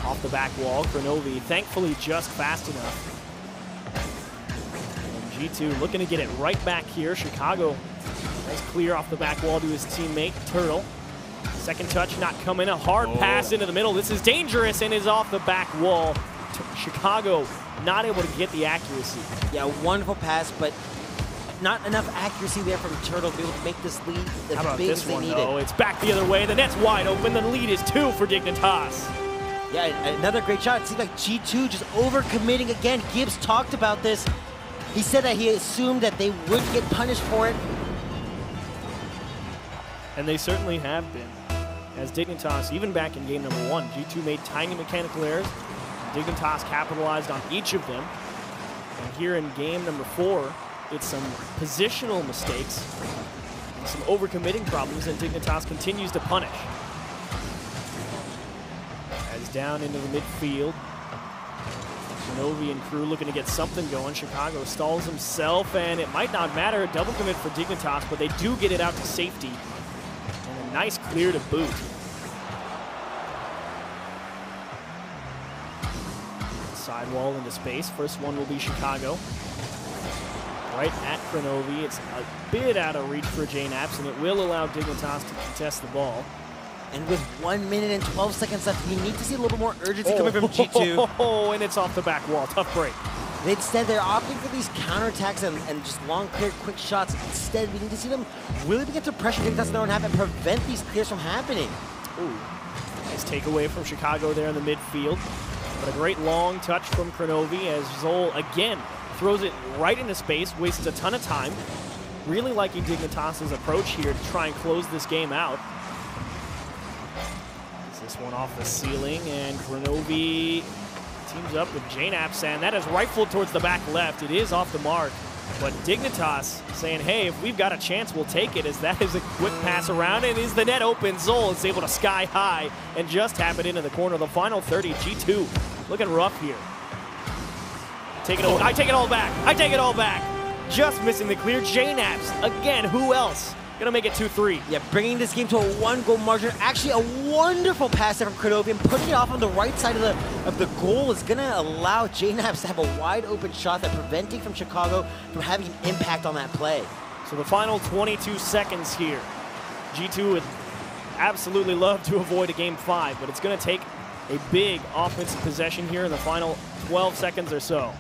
Off the back wall, Kranovi, thankfully just fast enough. And G2 looking to get it right back here. Chicago, nice clear off the back wall to his teammate, Turtle. Second touch not coming, a hard pass into the middle. This is dangerous and is off the back wall. Chicago not able to get the accuracy. Yeah, wonderful pass, but not enough accuracy there from Turtle to be able to make this lead as big as they need it. It's back the other way. The net's wide open. The lead is 2 for Dignitas. Yeah, another great shot. It seems like G2 just overcommitting again. Gibbs talked about this. He said that he assumed that they would get punished for it. And they certainly have been. As Dignitas, even back in game number 1, G2 made tiny mechanical errors. Dignitas capitalized on each of them. And here in game number 4, it's some positional mistakes and some overcommitting problems, and Dignitas continues to punish. As down into the midfield, Kranovi and crew looking to get something going. Chicago stalls himself, and it might not matter. A double commit for Dignitas, but they do get it out to safety. And a nice clear to boot. Sidewall into space. First one will be Chicago. Right at Kronovi. It's a bit out of reach for JNaps, and it will allow Dignitas to contest the ball. And with 1 minute and 12 seconds left, we need to see a little more urgency coming from G2. Oh, and it's off the back wall. Tough break. Instead, they're opting for these counterattacks and just long, clear, quick shots. Instead, we need to see them really begin to pressure Dignitas in their own half and prevent these clears from happening. Ooh, nice takeaway from Chicago there in the midfield. But a great long touch from Kronovi as Zol, again, throws it right into space, wastes a ton of time. Really liking Dignitas' approach here to try and close this game out. This one off the ceiling, and Kronovi teams up with JNaps, and that is rifled towards the back left. It is off the mark, but Dignitas saying, hey, if we've got a chance, we'll take it, as that is a quick pass around, and is the net open. Zol is able to sky high and just tap it into the corner. The final 30, G2 looking rough here. I take it all back. I take it all back. Just missing the clear. JNaps, again, who else? Gonna make it 2-3. Yeah, bringing this game to a 1-goal margin. Actually, a wonderful pass there from Kronovi, and putting it off on the right side of the goal is gonna allow JNaps to have a wide open shot that preventing from Chicago from having an impact on that play. So the final 22 seconds here. G2 would absolutely love to avoid a game 5, but it's gonna take a big offensive possession here in the final 12 seconds or so.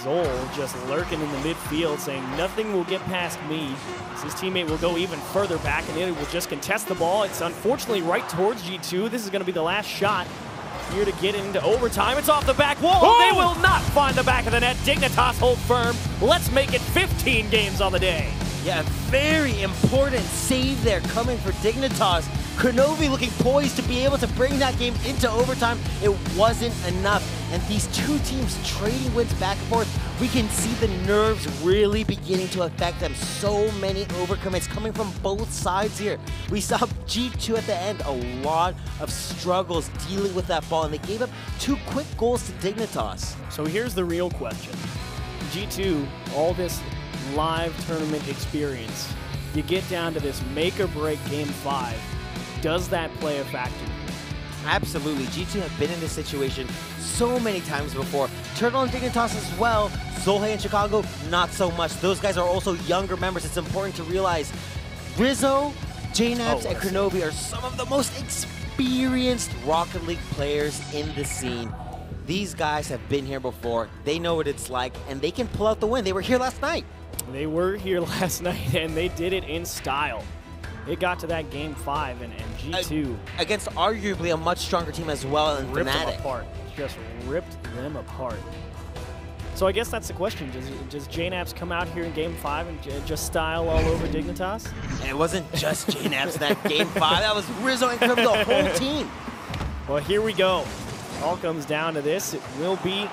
Zol just lurking in the midfield, saying nothing will get past me. His teammate will go even further back, and it will just contest the ball. It's unfortunately right towards G2. This is going to be the last shot here to get into overtime. It's off the back wall. Oh! They will not find the back of the net. Dignitas hold firm. Let's make it 15 games on the day. Yeah, very important save there coming for Dignitas. Kronovi looking poised to be able to bring that game into overtime. It wasn't enough. And these two teams trading wins back and forth, we can see the nerves really beginning to affect them. So many overcommits coming from both sides here. We saw G2 at the end, a lot of struggles dealing with that ball, and they gave up 2 quick goals to Dignitas. So here's the real question. G2, all this live tournament experience, you get down to this make or break game 5. Does that play a factor? Absolutely. G2 have been in this situation so many times before. Turtle and Dignitas as well. Zolhe and Chicago, not so much. Those guys are also younger members. It's important to realize Rizzo, JNaps, and Kronovi are some of the most experienced Rocket League players in the scene. These guys have been here before. They know what it's like, and they can pull out the win. They were here last night. They were here last night, and they did it in style. It got to that game 5, and G2 against arguably a much stronger team as well, and ripped Fnatic. them apart. Just ripped them apart. So I guess that's the question. Does JNaps come out here in game 5 and just style all over Dignitas? And it wasn't just JNaps in that game 5. That was Rizzo and the whole team. Well, here we go. All comes down to this. It will be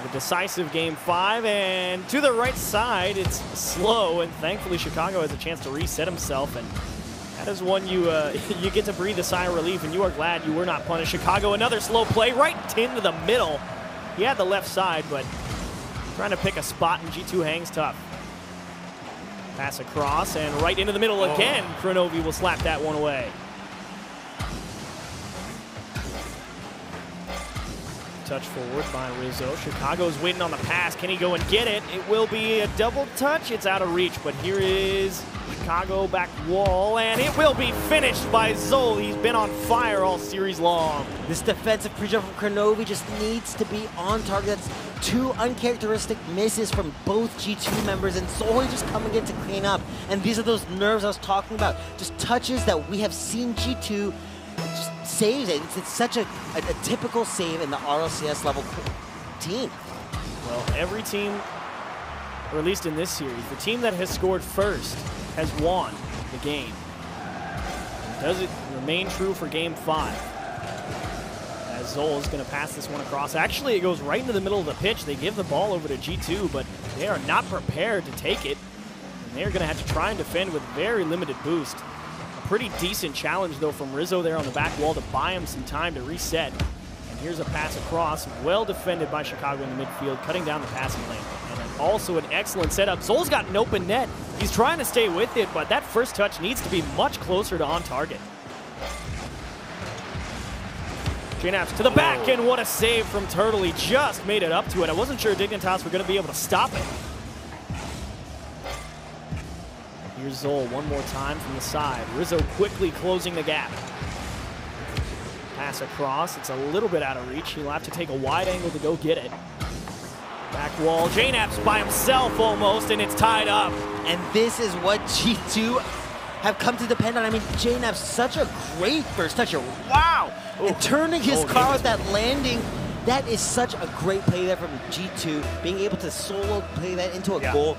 the decisive game 5, and to the right side, it's slow, and thankfully Chicago has a chance to reset himself, and that is one you get to breathe a sigh of relief, and you are glad you were not punished. Chicago, another slow play right into the middle. He had the left side, but trying to pick a spot, and G2 hangs tough. Pass across, and right into the middle again. Kronovi will slap that one away. Touch forward by Rizzo. Chicago's waiting on the pass. Can he go and get it? It will be a double touch. It's out of reach, but here is Chicago back wall, and it will be finished by Zol. He's been on fire all series long. This defensive pre-jump from Kronovi just needs to be on target. That's 2 uncharacteristic misses from both G2 members, and Zol just coming in to clean up. And these are those nerves I was talking about. Just touches that we have seen G2 just saves it. It's such a typical save in the RLCS level team. Well, every team, or at least in this series, the team that has scored first has won the game. Does it remain true for game 5? As Zol is going to pass this one across. Actually, it goes right into the middle of the pitch. They give the ball over to G2, but they are not prepared to take it. And they're going to have to try and defend with very limited boost. Pretty decent challenge, though, from Rizzo there on the back wall to buy him some time to reset. And here's a pass across, well defended by Chicago in the midfield, cutting down the passing lane. And then also an excellent setup. Zol's got an open net. He's trying to stay with it, but that first touch needs to be much closer to on target. JNaps to the back, and what a save from Turtle. He just made it up to it. I wasn't sure Dignitas were going to be able to stop it. Here's Zol one more time from the side. Rizzo quickly closing the gap. Pass across. It's a little bit out of reach. He'll have to take a wide angle to go get it. Back wall. JNaps by himself almost, and it's tied up. And this is what G2 have come to depend on. I mean, JNaps, such a great first toucher. Wow! Ooh. And turning his car with that landing, that is such a great play there from G2. Being able to solo play that into a goal.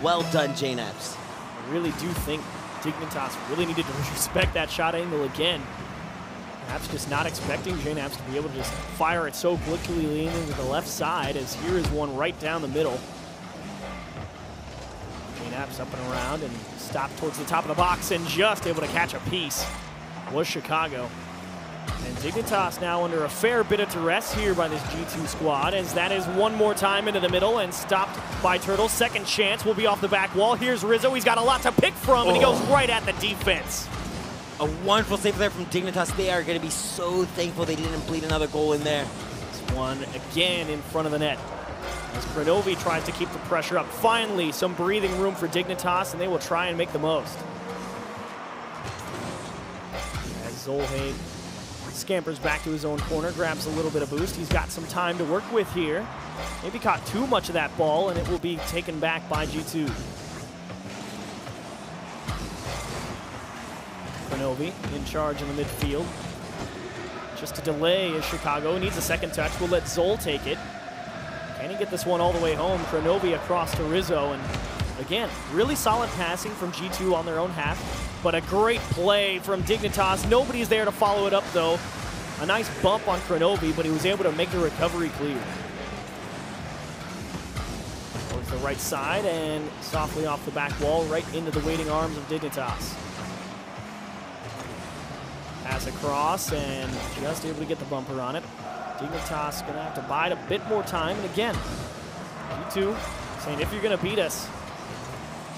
Well done, JNaps. I really do think Dignitas really needed to respect that shot angle again. Perhaps just not expecting JNaps to be able to just fire it so quickly leaning to the left side, as here is one right down the middle. JNaps up and around and stopped towards the top of the box and just able to catch a piece was Chicago. And Dignitas now under a fair bit of duress here by this G2 squad, as that is one more time into the middle and stopped by Turtle. Second chance will be off the back wall. Here's Rizzo. He's got a lot to pick from, and he goes right at the defense. A wonderful save there from Dignitas. They are going to be so thankful they didn't bleed another goal in there. This one again in front of the net. As Krenovi tries to keep the pressure up. Finally, some breathing room for Dignitas, and they will try and make the most. As Zolhane scampers back to his own corner, grabs a little bit of boost. He's got some time to work with here. Maybe caught too much of that ball, and it will be taken back by G2. Krenovi in charge in the midfield. Just a delay as Chicago needs a second touch. We'll let Zol take it. Can he get this one all the way home? Krenovi across to Rizzo, and again, really solid passing from G2 on their own half, but a great play from Dignitas. Nobody's there to follow it up, though. A nice bump on Krenovi, but he was able to make the recovery clear. Towards the right side, and softly off the back wall, right into the waiting arms of Dignitas. Pass across, and just able to get the bumper on it. Dignitas gonna have to bide a bit more time, and again, G2 saying if you're gonna beat us,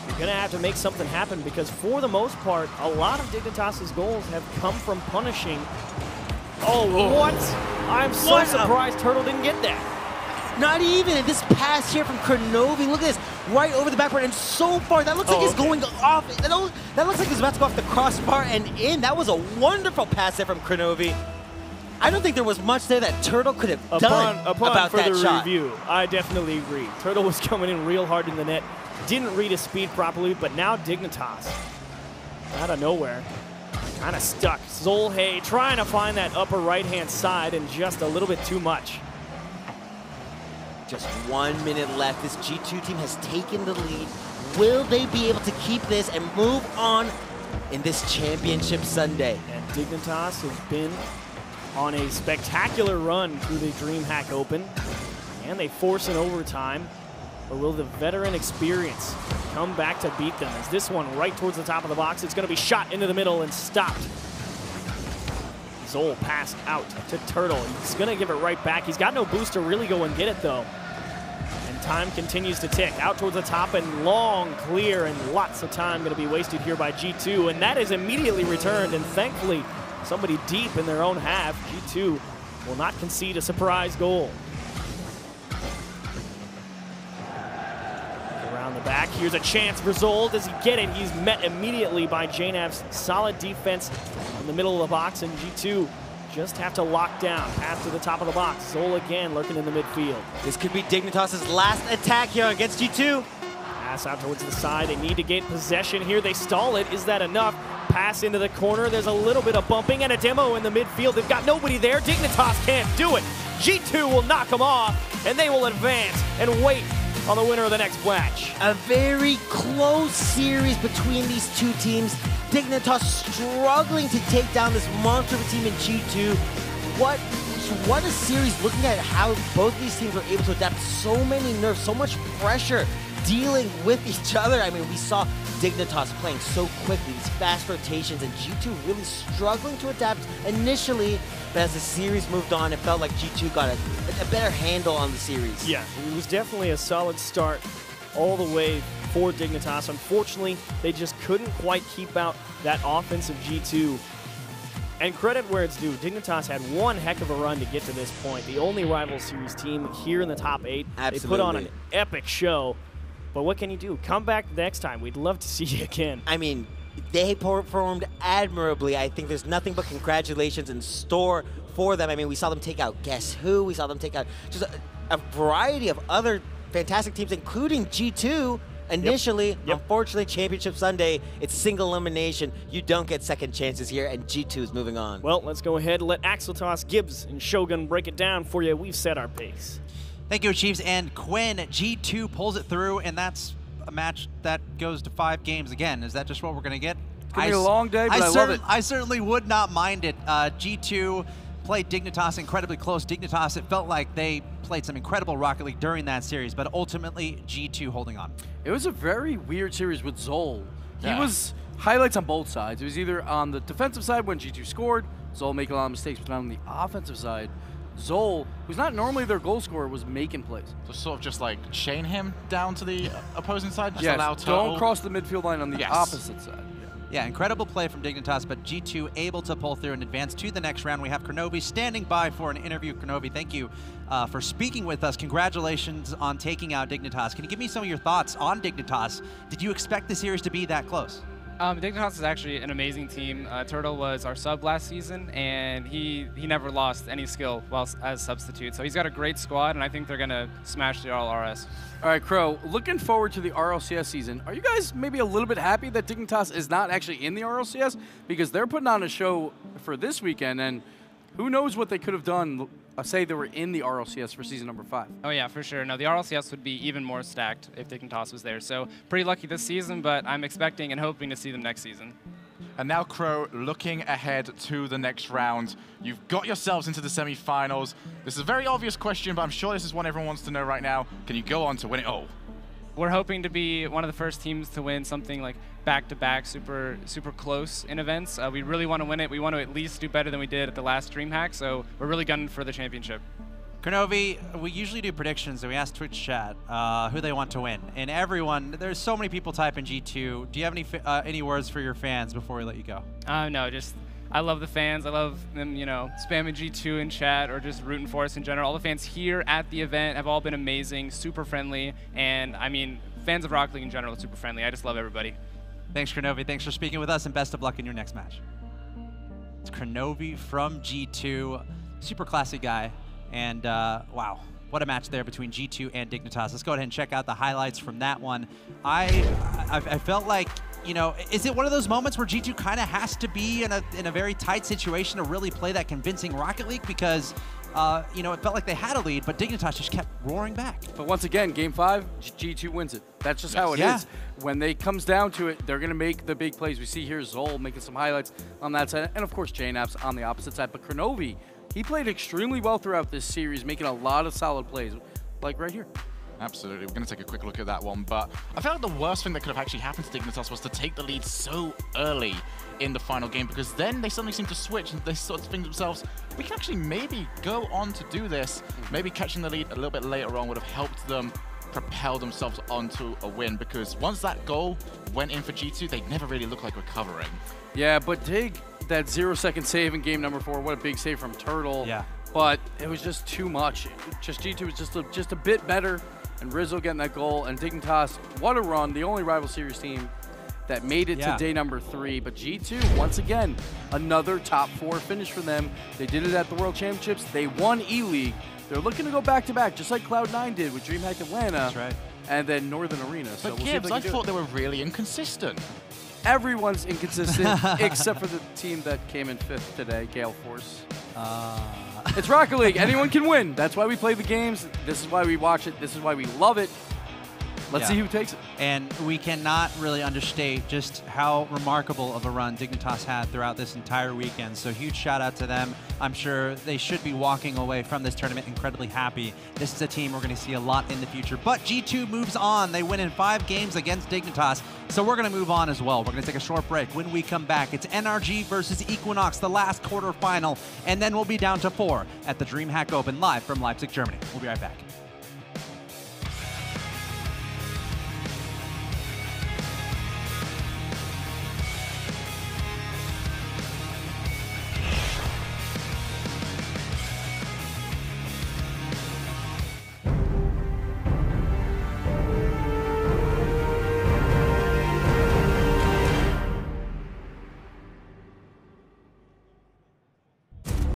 you're gonna have to make something happen, because for the most part, a lot of Dignitas' goals have come from punishing. What? I'm so surprised Turtle didn't get that. Not even in this pass here from Krenovi. Look at this, right over the backboard and so far. That looks like it's going off. That looks like it's about to go off the crossbar and in. That was a wonderful pass there from Krenovi. I don't think there was much there that Turtle could have done about that shot. Review, I definitely agree. Turtle was coming in real hard in the net. Didn't read his speed properly, but now Dignitas, out of nowhere, kind of stuck. Zolhane trying to find that upper right-hand side, and just a little bit too much. Just 1 minute left. This G2 team has taken the lead. Will they be able to keep this and move on in this championship Sunday? And Dignitas has been on a spectacular run through the DreamHack Open, and they force an overtime. Or will the veteran experience come back to beat them? As this one right towards the top of the box, it's going to be shot into the middle and stopped. Zol passed out to Turtle. He's going to give it right back. He's got no boost to really go and get it, though. And time continues to tick. Out towards the top and long clear, and lots of time going to be wasted here by G2. And that is immediately returned, and thankfully, somebody deep in their own half. G2 will not concede a surprise goal. Around the back, here's a chance for Zol. Does he get it? He's met immediately by JNAP's solid defense in the middle of the box, and G2 just have to lock down. Pass to the top of the box. Zol again lurking in the midfield. This could be Dignitas' last attack here against G2. Pass out towards the side. They need to gain possession here. They stall it. Is that enough? Pass into the corner. There's a little bit of bumping and a demo in the midfield. They've got nobody there. Dignitas can't do it. G2 will knock them off, and they will advance and wait on the winner of the next match. A very close series between these two teams. Dignitas struggling to take down this monster of a team in G2. What a series, looking at how both these teams were able to adapt so many nerfs, so much pressure dealing with each other. I mean, we saw Dignitas playing so quickly, these fast rotations, and G2 really struggling to adapt initially, but as the series moved on, it felt like G2 got a better handle on the series. Yeah, it was definitely a solid start all the way for Dignitas. Unfortunately, they just couldn't quite keep out that offensive G2. And credit where it's due, Dignitas had one heck of a run to get to this point. The only rival series team here in the top 8. Absolutely. They put on an epic show. But what can you do? Come back next time. We'd love to see you again. I mean, they performed admirably. I think there's nothing but congratulations in store for them. I mean, we saw them take out Guess Who. We saw them take out just a variety of other fantastic teams, including G2. Initially, unfortunately, Championship Sunday, it's single elimination. You don't get second chances here, and G2 is moving on. Well, let's go ahead and let Axeltoss, Gibbs, and Shogun break it down for you. We've set our pace. Thank you, Chiefs. And Quinn, G2 pulls it through, and that's a match that goes to 5 games again. Is that just what we're going to get? It's going to be a long day, but I love it. I certainly would not mind it. G2 played Dignitas incredibly close. Dignitas, it felt like they played some incredible Rocket League during that series, but ultimately G2 holding on. It was a very weird series with Zol. He was highlights on both sides. It was either on the defensive side when G2 scored, Zol making a lot of mistakes, but on the offensive side, Zol, who's not normally their goal scorer, was making plays. So sort of just like chain him down to the opposing side? Just yes, allow don't cross the midfield line on the opposite side. Yeah, incredible play from Dignitas, but G2 able to pull through and advance to the next round. We have Kronovi standing by for an interview. Kronovi, thank you for speaking with us. Congratulations on taking out Dignitas. Can you give me some of your thoughts on Dignitas? Did you expect the series to be that close? Dignitas is actually an amazing team. Turtle was our sub last season, and he never lost any skill while as substitute. So he's got a great squad, and I think they're going to smash the All-RS. All right, Crow, looking forward to the RLCS season. Are you guys maybe a little bit happy that Dignitas is not actually in the RLCS? Because they're putting on a show for this weekend, and who knows what they could have done, say they were in the RLCS for season number 5. Oh yeah, for sure. No, the RLCS would be even more stacked if Dignitas was there. So pretty lucky this season, but I'm expecting and hoping to see them next season. And now, Crow, looking ahead to the next round. You've got yourselves into the semifinals. This is a very obvious question, but I'm sure this is one everyone wants to know right now. Can you go on to win it all? We're hoping to be one of the first teams to win something like back-to-back, super close in events. We really want to win it. We want to at least do better than we did at the last DreamHack, so we're really gunning for the championship. Kronovi, we usually do predictions, and we ask Twitch chat who they want to win. And everyone, there's so many people typing G2. Do you have any words for your fans before we let you go? No, just I love the fans. I love them, you know, spamming G2 in chat or just rooting for us in general. All the fans here at the event have all been amazing, super friendly, and I mean, fans of Rocket League in general are super friendly. I just love everybody. Thanks, Kronovi. Thanks for speaking with us, and best of luck in your next match. It's Kronovi from G2, super classy guy, and wow, what a match there between G2 and Dignitas. Let's go ahead and check out the highlights from that one. I felt like, you know, is it one of those moments where G2 kind of has to be in a very tight situation to really play that convincing Rocket League? Because, you know, it felt like they had a lead, but Dignitas just kept roaring back. But once again, Game 5, G2 wins it. That's just how it is. When it comes down to it, they're going to make the big plays. We see here Zol making some highlights on that side, and of course JNAP's on the opposite side. But Kronovi, he played extremely well throughout this series, making a lot of solid plays, like right here. Absolutely. We're going to take a quick look at that one, but I feel like the worst thing that could have actually happened to Dignitas was to take the lead so early in the final game, because then they suddenly seem to switch and they sort of think to themselves, we can actually maybe go on to do this. Maybe catching the lead a little bit later on would have helped them propel themselves onto a win, because once that goal went in for G2, they never really looked like recovering. Yeah, but Dig, that 0-second save in game number 4, what a big save from Turtle. Yeah. But it was just too much. Just G2 was just a bit better, and Rizzo getting that goal, and Dignitas, what a run, the only rival series team that made it to day number 3. But G2, once again, another top 4 finish for them. They did it at the World Championships. They won E-League. They're looking to go back-to-back, just like Cloud9 did with DreamHack Atlanta. That's right. And then Northern Arena. But so Gibbs, I thought they were really inconsistent. Everyone's inconsistent, except for the team that came in 5th today, Gale Force. It's Rocket League. Anyone can win. That's why we play the games. This is why we watch it. This is why we love it. Let's see who takes it. And we cannot really understate just how remarkable of a run Dignitas had throughout this entire weekend. So huge shout out to them. I'm sure they should be walking away from this tournament incredibly happy. This is a team we're going to see a lot in the future. But G2 moves on. They win in 5 games against Dignitas. So we're going to move on as well. We're going to take a short break. When we come back, it's NRG versus Equinox, the last quarterfinal. And then we'll be down to 4 at the DreamHack Open live from Leipzig, Germany. We'll be right back.